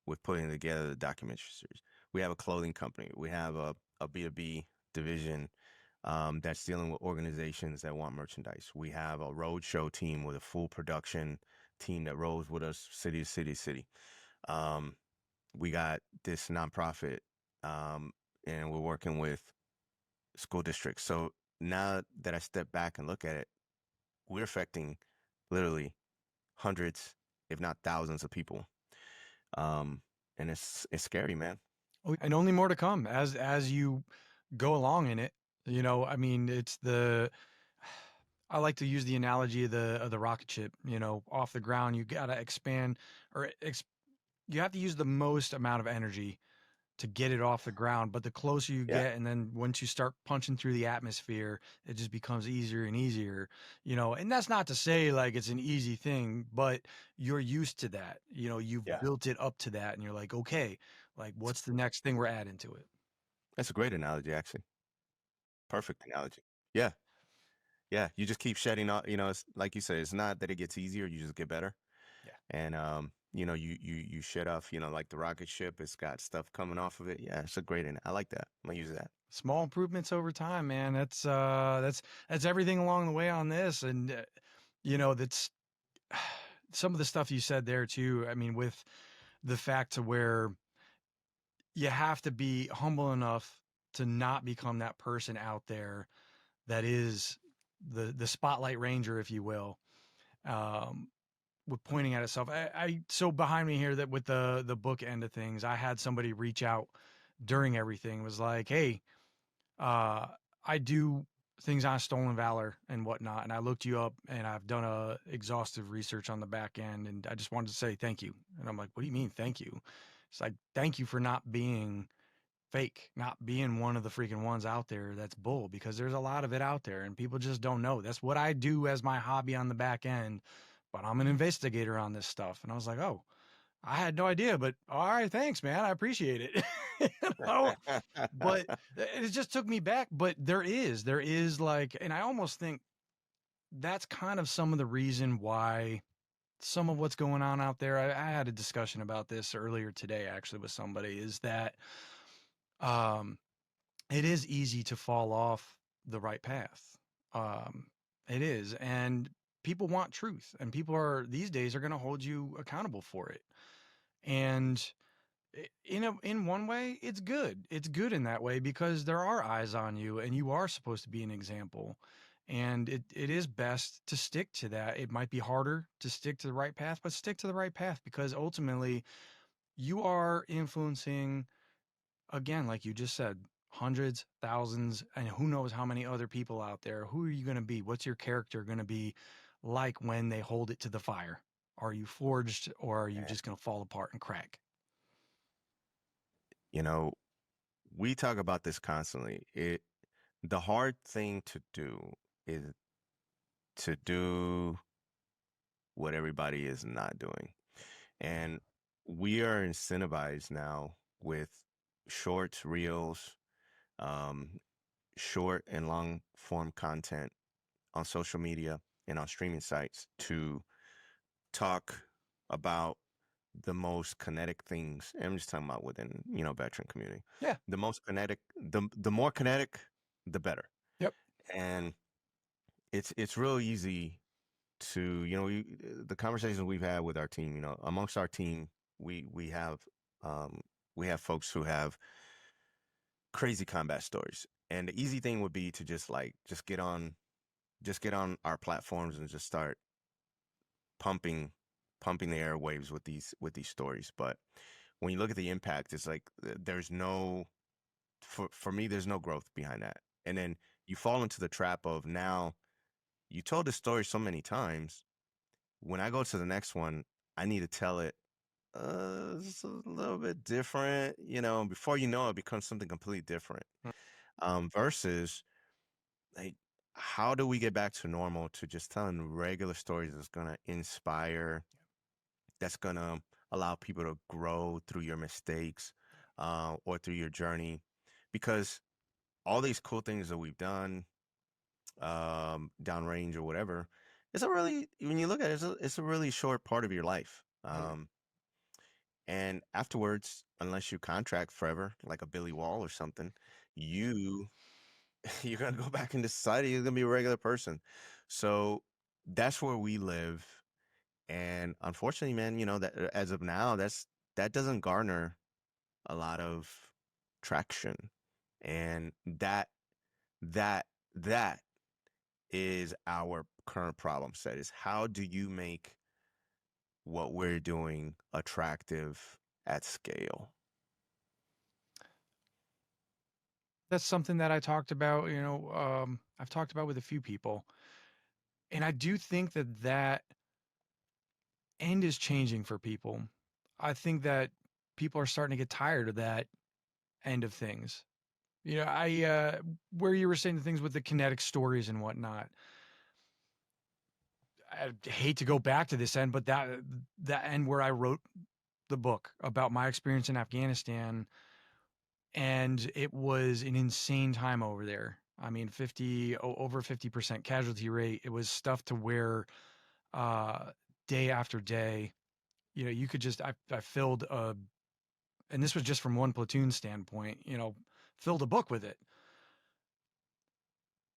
Speaker 2: with putting together the documentary series. We have a clothing company. We have a B2B division that's dealing with organizations that want merchandise. We have a roadshow team with a full production team that rolls with us city to city to city. Um, we got this nonprofit, and we're working with school districts. So now that I step back and look at it, we're affecting literally hundreds, if not thousands of people. Um, and it's scary, man.
Speaker 1: Oh, and only more to come as you go along in it. I mean, it's the I like to use the analogy of the rocket ship. Off the ground, you gotta expand or you have to use the most amount of energy to get it off the ground. But the closer you
Speaker 2: Yeah,
Speaker 1: get, and then once you start punching through the atmosphere, it just becomes easier and easier. And that's not to say like it's an easy thing, but you're used to that. You've
Speaker 2: yeah.
Speaker 1: built it up to that, and you're like, okay, like what's the next thing we're adding to it?
Speaker 2: That's a great analogy, actually. Perfect analogy. Yeah, yeah. You just keep shedding off. It's like you say. It's not that it gets easier. You just get better.
Speaker 1: Yeah.
Speaker 2: And you shed off. Like the rocket ship. It's got stuff coming off of it. Yeah, it's a great. I like that. I'm gonna use that.
Speaker 1: Small improvements over time, man. That's everything along the way on this, and that's some of the stuff you said there too. I mean, with the fact to where you have to be humble enough to not become that person out there that is the spotlight ranger, if you will, um, with pointing at itself. So behind me here that with the book end of things, I had somebody reach out during everything, was like, hey, uh, I do things on stolen valor and whatnot, and I looked you up, and I've done a exhaustive research on the back end, and I just wanted to say thank you. And I'm like, what do you mean thank you? It's like, thank you for not being fake, not being one of the freaking ones out there that's bull, because there's a lot of it out there and people just don't know. That's what I do as my hobby on the back end, but I'm an investigator on this stuff. And I was like, oh, I had no idea, but all right, thanks, man. I appreciate it. you know, but it just took me back. But there is like, and I almost think that's kind of some of the reason why some of what's going on out there. I had a discussion about this earlier today, actually, with somebody, is that um, it is easy to fall off the right path. Um, it is. And people want truth, and people are these days are going to hold you accountable for it. And in one way, it's good. It's good in that way because there are eyes on you and you are supposed to be an example. And it is best to stick to that. It might be harder to stick to the right path, but stick to the right path because ultimately you are influencing, again, like you just said, hundreds, thousands, and who knows how many other people out there. Who are you going to be? What's your character going to be like when they hold it to the fire? Are you forged, or are you
Speaker 2: Man,
Speaker 1: just going to fall apart and crack?
Speaker 2: you know, we talk about this constantly. The hard thing to do is to do what everybody is not doing. And we are incentivized now with shorts, reels, um, short and long form content on social media. and on streaming sites to talk about the most kinetic things. And I'm just talking about within, veteran community.
Speaker 1: Yeah.
Speaker 2: The most kinetic, the more kinetic, the better.
Speaker 1: Yep.
Speaker 2: And it's real easy to, the conversations we've had with our team, amongst our team, we have um we have folks who have crazy combat stories. And the easy thing would be to just get on our platforms and just start pumping pumping the airwaves with these stories. But when you look at the impact, it's like there's no for me there's no growth behind that. And then you fall into the trap of, now you told this story so many times. When I go to the next one, I need to tell it just a little bit different. Before you know it, becomes something completely different. Versus, like, how do we get back to normal to just telling regular stories that's gonna inspire, that's gonna allow people to grow through your mistakes, or through your journey? Because all these cool things that we've done, downrange or whatever, it's a really, when you look at it, it's a really short part of your life.
Speaker 1: Oh, yeah.
Speaker 2: And afterwards, unless you contract forever, like a Billy Wall or something, you you're gonna go back into society. You're gonna be a regular person. So that's where we live. And unfortunately, man, that as of now, that doesn't garner a lot of traction. And that is our current problem set, is how do you make what we're doing attractive at scale?
Speaker 1: That's something that I talked about, I've talked about with a few people. And I do think that that end is changing for people. I think that people are starting to get tired of that end of things. Where you were saying the things with the kinetic stories and whatnot, I hate to go back to this end, but that end where I wrote the book about my experience in Afghanistan, and it was an insane time over there. I mean, over 50% casualty rate. It was stuff to where uh, day after day, you could just I filled and this was just from one platoon standpoint, filled a book with it.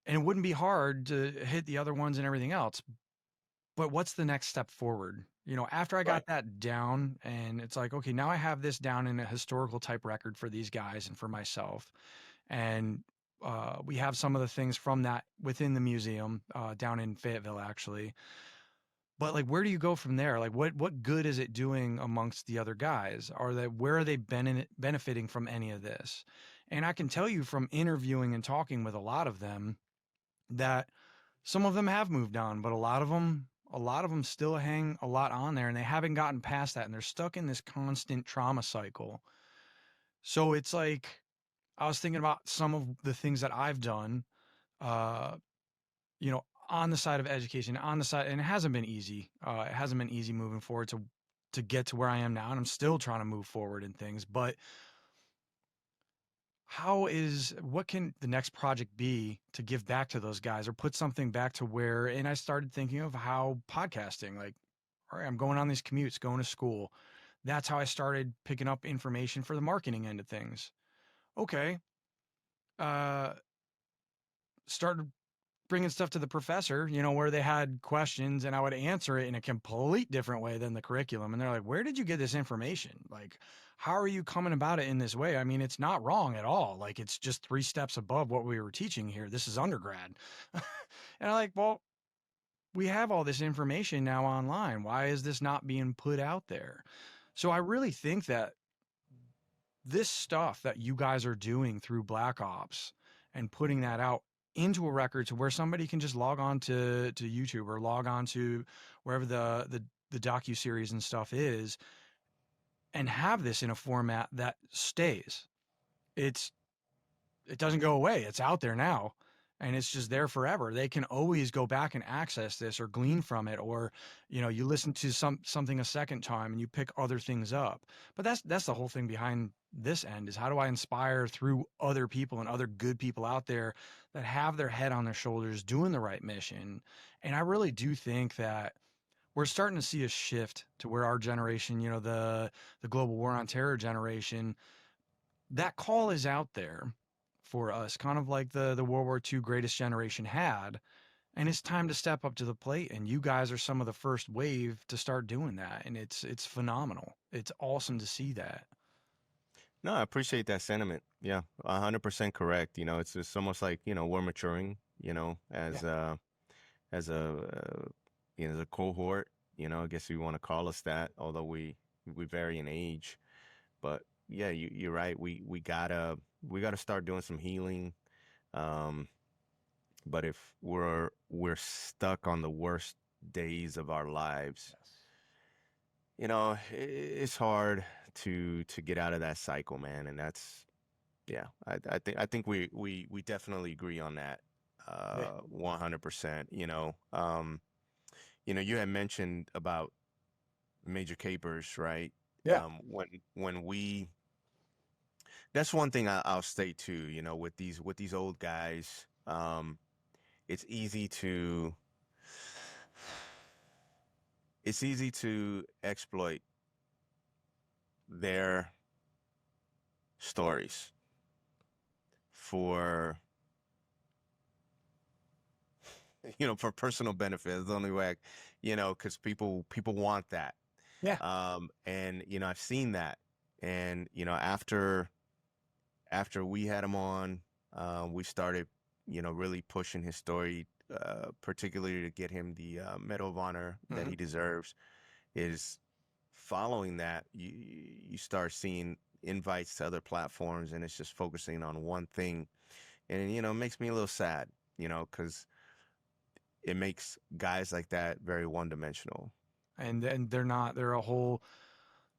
Speaker 1: And it wouldn't be hard to hit the other ones and everything else. But what's the next step forward? After I
Speaker 2: Right.
Speaker 1: got that down, and it's like, okay, now I have this down in a historical type record for these guys and for myself. And we have some of the things from that within the museum down in Fayetteville, actually. But like, where do you go from there? Like, what good is it doing amongst the other guys? Where are they benefiting from any of this? And I can tell you from interviewing and talking with a lot of them that some of them have moved on, but a lot of them still hang a lot on there, and they haven't gotten past that, and they're stuck in this constant trauma cycle. So it's like, I was thinking about some of the things that I've done, uh, on the side of education, on the side, and it hasn't been easy. It hasn't been easy moving forward to get to where I am now, and I'm still trying to move forward in things. But what can the next project be to give back to those guys or put something back to where? And I started thinking of how podcasting, like, all right, I'm going on these commutes, going to school. That's how I started picking up information for the marketing end of things. Okay. Uh, Started bringing stuff to the professor, where they had questions and I would answer it in a complete different way than the curriculum. And they're like, where did you get this information? Like, how are you coming about it in this way? I mean, it's not wrong at all. Like, it's just 3 steps above what we were teaching here. This is undergrad. And I'm like, well, we have all this information now online. Why is this not being put out there? So I really think that this stuff that you guys are doing through Black Ops and putting that out into a record to where somebody can just log on to YouTube or log on to wherever the docu series and stuff is, and have this in a format that stays. It doesn't go away. It's out there now, and it's just there forever. They can always go back and access this or glean from it, or you listen to something a second time and you pick other things up. But that's the whole thing behind this end, is how do I inspire through other people and other good people out there that have their head on their shoulders doing the right mission. And I really do think that we're starting to see a shift to where our generation, the global war on terror generation, that call is out there for us, kind of like the World War II greatest generation had. And it's time to step up to the plate. And you guys are some of the first wave to start doing that. And it's phenomenal. It's awesome to see that.
Speaker 2: No, I appreciate that sentiment. Yeah, 100% correct. It's almost like, we're maturing,
Speaker 1: Yeah.
Speaker 2: as as a cohort, I guess you want to call us that, although we vary in age. But yeah, you're right. We gotta start doing some healing. Um, but if we're stuck on the worst days of our lives,
Speaker 1: Yes.
Speaker 2: it's hard to get out of that cycle, man. And that's, yeah, I think we definitely agree on that,
Speaker 1: Yeah.
Speaker 2: 100%. You had mentioned about major capers, right?
Speaker 1: Yeah.
Speaker 2: When we That's one thing I'll state too. With these old guys, it's easy to it's easy to exploit their stories for for personal benefit. It's the only way, because people want that.
Speaker 1: Yeah.
Speaker 2: And I've seen that, and after we had him on, we started, really pushing his story, particularly to get him the Medal of Honor that
Speaker 1: Hmm.
Speaker 2: he deserves. Is following that, you start seeing invites to other platforms, and it's just focusing on one thing, and it makes me a little sad, because it makes guys like that very one-dimensional.
Speaker 1: And they're a whole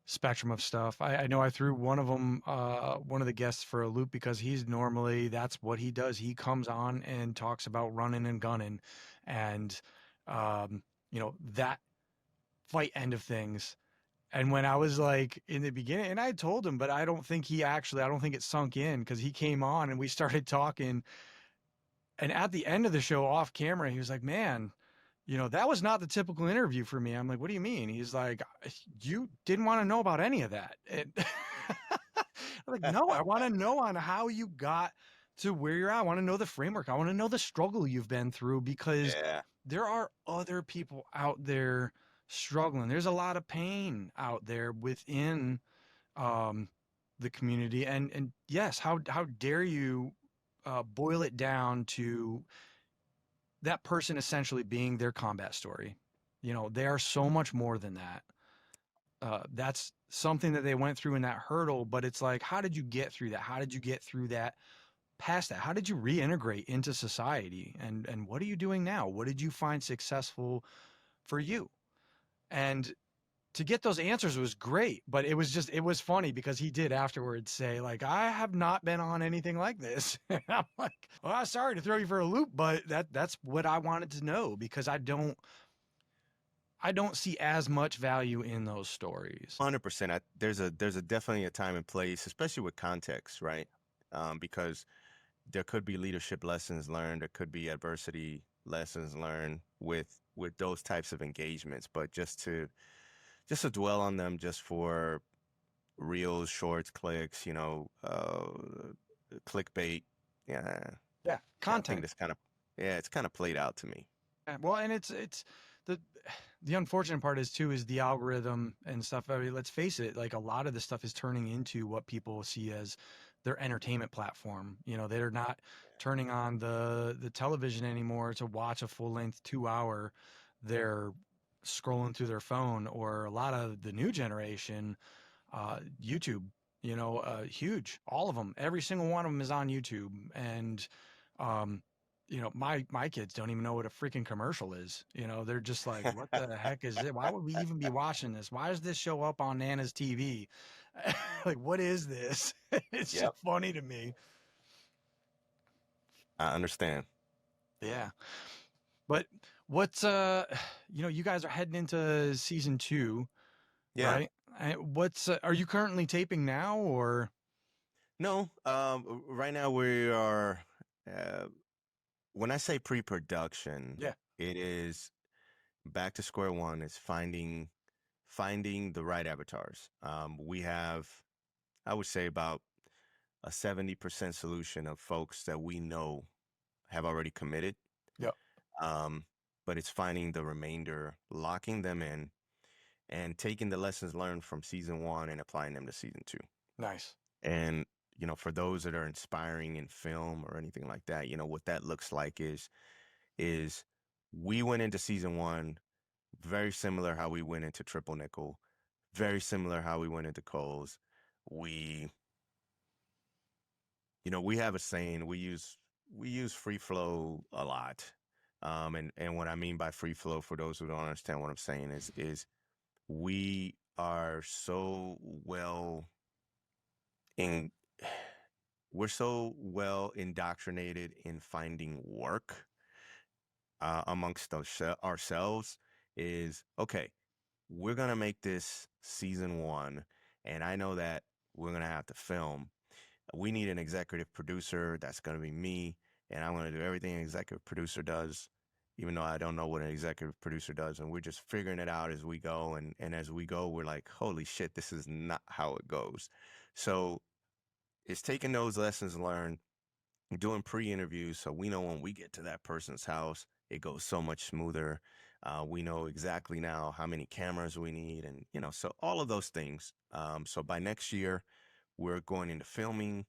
Speaker 1: spectrum of stuff. I know I threw one of them, one of the guests for a loop because that's what he does. He comes on and talks about running and gunning and, that fight end of things. And when I was like in the beginning, and I told him, but I don't think it sunk in because he came on and we started talking. And at the end of the show off camera, he was like, man, that was not the typical interview for me. I'm like, what do you mean? He's like, you didn't want to know about any of that. And I'm like, no, I want to know on how you got to where you're at. I want to know the framework. I want to know the struggle you've been through because
Speaker 2: Yeah.
Speaker 1: there are other people out there struggling. There's a lot of pain out there within um, the community. And yes, how dare you boil it down to that person essentially being their combat story. They are so much more than that. That's something that they went through in that hurdle, but it's like, how did you get through that? How did you get through that, past that? How did you reintegrate into society? And what are you doing now? What did you find successful for you? And to get those answers was great, but it was funny because he did afterwards say, like, I have not been on anything like this. I'm like, well, I'm sorry to throw you for a loop, but that's what I wanted to know because I don't see as much value in those stories.
Speaker 2: 100%. There's a definitely a time and place, especially with context, right? Because there could be leadership lessons learned, there could be adversity lessons learned with those types of engagements, but just to dwell on them just for reels, shorts, clicks, clickbait. Yeah,
Speaker 1: Yeah,
Speaker 2: I think
Speaker 1: content.
Speaker 2: that's yeah, it's kind of played out to me.
Speaker 1: Yeah, well, and it's the the unfortunate part is the algorithm and stuff. I mean, let's face it, like a lot of this stuff is turning into what people see as their entertainment platform. They're not turning on the television anymore to watch a full length 2 hour. They're scrolling through their phone, or a lot of the new generation, YouTube. Huge. All of them, every single one of them is on YouTube, and um, my kids don't even know what a freaking commercial is. They're just like, what the heck is it? Why would we even be watching this? Why does this show up on Nana's TV? Like, what is this? It's just
Speaker 2: Yep,
Speaker 1: funny to me.
Speaker 2: I understand.
Speaker 1: Yeah. But what's you guys are heading into season 2,
Speaker 2: Yeah.
Speaker 1: right? What's are you currently taping now or
Speaker 2: No, right now we are, uh, when I say pre-production,
Speaker 1: yeah.
Speaker 2: it is back to square one. It's finding the right avatars. We have, I would say, about a 70% solution of folks that we know have already committed.
Speaker 1: Yep.
Speaker 2: Um, but it's finding the remainder, locking them in, and taking the lessons learned from season one and applying them to season two.
Speaker 1: Nice.
Speaker 2: And, for those that are inspiring in film or anything like that, what that looks like is we went into season one very similar how we went into Triple Nickel, very similar how we went into Kohl's. We, we have a saying, we use free flow a lot. And what I mean by free flow, for those who don't understand what I'm saying, is we are so well in we're so well indoctrinated in finding work amongst ourselves. Is okay, we're gonna make this season one, and I know that we're gonna have to film. We need an executive producer. That's gonna be me, and I'm gonna do everything an executive producer does, even though I don't know what an executive producer does, and we're just figuring it out as we go. And as we go, we're like, holy shit, this is not how it goes. So it's taking those lessons learned, doing pre-interviews, so we know when we get to that person's house, it goes so much smoother. We know exactly now how many cameras we need, and so all of those things. So by next year, we're going into filming,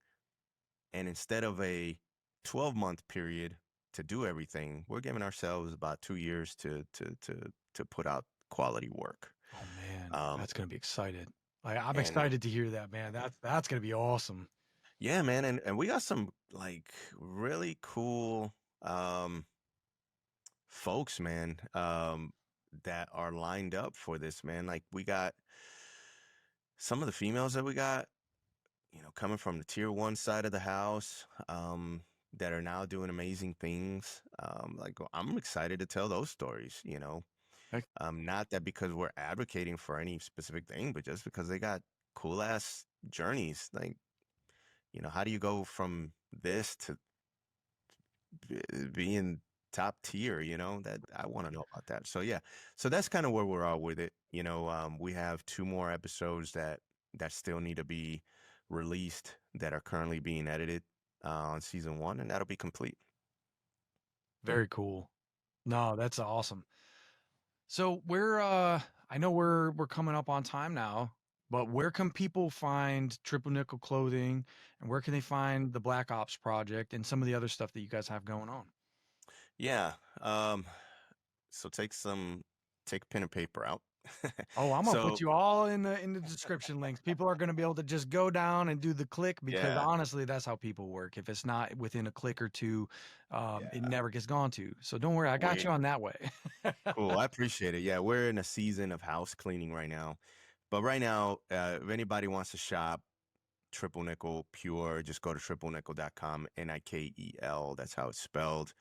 Speaker 2: and instead of a 12-month period to do everything, we're giving ourselves about 2 years to put out quality work.
Speaker 1: Oh man,
Speaker 2: Um,
Speaker 1: that's gonna be excited. Like I'm
Speaker 2: and
Speaker 1: excited to hear that, man. That's gonna be awesome.
Speaker 2: yeah, man, and we got some like really cool folks, man, that are lined up for this, man. Like we got some of the females that we got, coming from the tier one side of the house, that are now doing amazing things. Like I'm excited to tell those stories.
Speaker 1: Heck,
Speaker 2: Not that because we're advocating for any specific thing, but just because they got cool ass journeys. Like, how do you go from this to being top tier, that I want to know about that. So yeah, so that's kind of where we're at with it. We have two more episodes that still need to be released that are currently being edited on season one, and that'll be complete.
Speaker 1: very cool. No, that's awesome. So we're I know we're coming up on time now, but where can people find Triple Nickel Clothing and where can they find the Black Ops project and some of the other stuff that you guys have going on?
Speaker 2: Yeah. So take pen and paper out.
Speaker 1: Oh, I'm gonna put
Speaker 2: So
Speaker 1: you all in the description links. People are gonna be able to just go down and do the click because
Speaker 2: yeah,
Speaker 1: honestly, that's how people work. If it's not within a click or two, it
Speaker 2: yeah,
Speaker 1: never gets gone to. So don't worry, I got
Speaker 2: we
Speaker 1: you on that way.
Speaker 2: cool. I appreciate it. Yeah, we're in a season of house cleaning right now. But right now, if anybody wants to shop, Triple Nickel Pure, just go to triplenickel.com, Nikel. That's how it's spelled.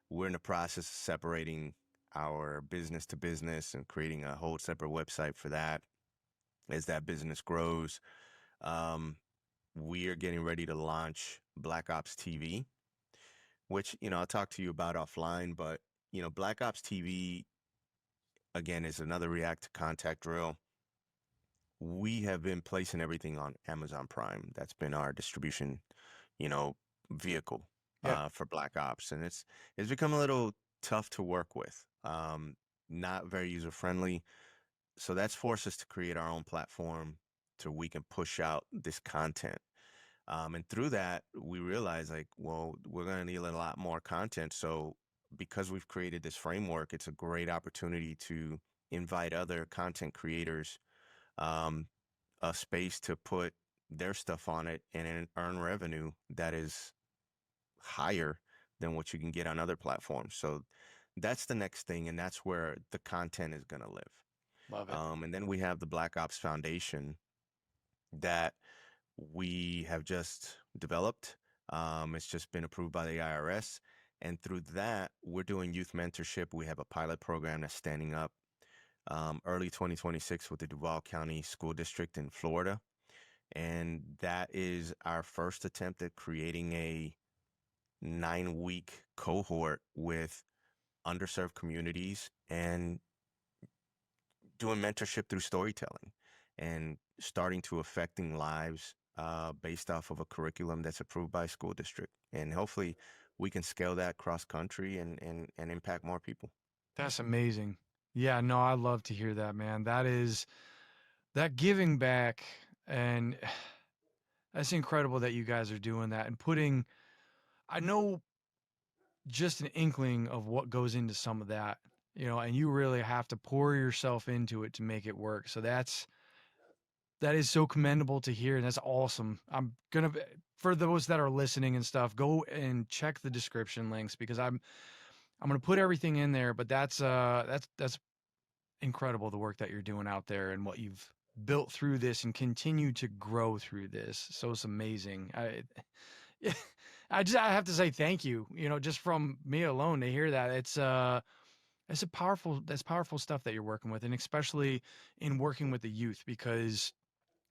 Speaker 2: We're in the process of separating our business to business and creating a whole separate website for that. As that business grows, um, we are getting ready to launch Black Ops TV, which, I'll talk to you about offline. But, Black Ops TV, again, is another React to Contact reel. We have been placing everything on Amazon Prime. That's been our distribution, you know, vehicle
Speaker 1: Yeah,
Speaker 2: for Black Ops, and it's become a little tough to work with. Not very user friendly. So that's forced us to create our own platform so we can push out this content. And through that, we realize like, well, we're going to need a lot more content. So because we've created this framework, it's a great opportunity to invite other content creators, um, a space to put their stuff on it and earn revenue that is higher than what you can get on other platforms. So that's the next thing, and that's where the content is going to live.
Speaker 1: love it.
Speaker 2: And then we have the Black Ops Foundation that we have just developed. It's just been approved by the IRS, And through that, we're doing youth mentorship. We have a pilot program that's standing up early 2026 with the Duval County School District in Florida. And that is our first attempt at creating a 9-week cohort with underserved communities and doing mentorship through storytelling and starting to affecting lives based off of a curriculum that's approved by a school district. And hopefully we can scale that cross country and impact more people.
Speaker 1: That's amazing. Yeah, no, I love to hear that, man. That giving back, and that's incredible that you guys are doing that and putting, I know just an inkling of what goes into some of that, and you really have to pour yourself into it to make it work. So that is so commendable to hear, and that's awesome. For those that are listening and stuff, go and check the description links because I'm gonna put everything in there. But that's incredible, the work that you're doing out there and what you've built through this and continue to grow through this. So it's amazing. I have to say thank you. Just from me alone to hear that, that's powerful stuff that you're working with, and especially in working with the youth, because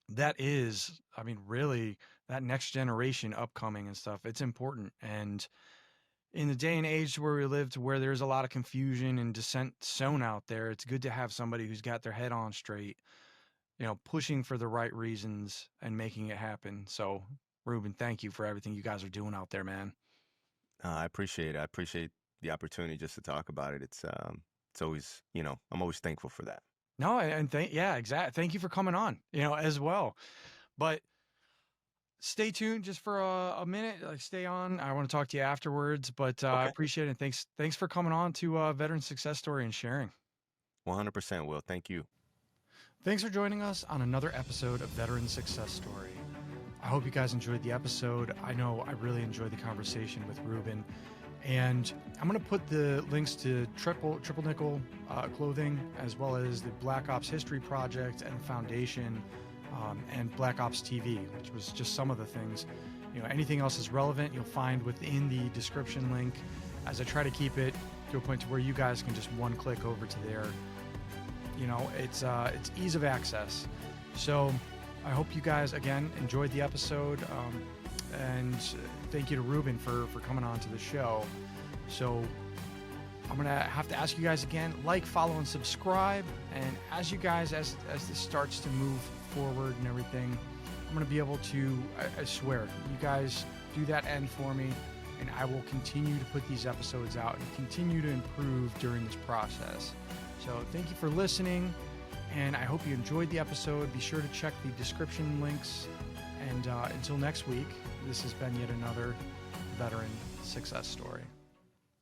Speaker 1: that is, I mean, really that next generation upcoming and stuff. It's important. And in the day and age where we live, to where there's a lot of confusion and dissent sown out there, it's good to have somebody who's got their head on straight, pushing for the right reasons and making it happen. So, Ruben, thank you for everything you guys are doing out there, man.
Speaker 2: I appreciate it. I appreciate the opportunity just to talk about it. It's always, I'm always thankful for that.
Speaker 1: No, yeah, exactly. Thank you for coming on, as well. But stay tuned just for a minute. Like, stay on. I want to talk to you afterwards, but I appreciate it. Thanks for coming on to Veteran Success Story and sharing.
Speaker 2: 100%, Will. Thank you.
Speaker 1: Thanks for joining us on another episode of Veteran Success Story. I hope you guys enjoyed the episode. I know I really enjoyed the conversation with Ruben. And I'm going to put the links to Triple Nikel Clothing, as well as the Black Ops History Project and Foundation, and Black Ops TV, which was just some of the things. Anything else is relevant, you'll find within the description link, as I try to keep it to a point to where you guys can just one click over to there. It's ease of access. So I hope you guys, again, enjoyed the episode. And thank you to Ruben for coming on to the show. So I'm going to have to ask you guys again, like, follow, and subscribe. And as you guys, as this starts to move forward and everything, I'm going to be able to, I swear, you guys do that end for me, and I will continue to put these episodes out and continue to improve during this process. So thank you for listening, and I hope you enjoyed the episode. Be sure to check the description links. And until next week, this has been yet another Veteran Success Story.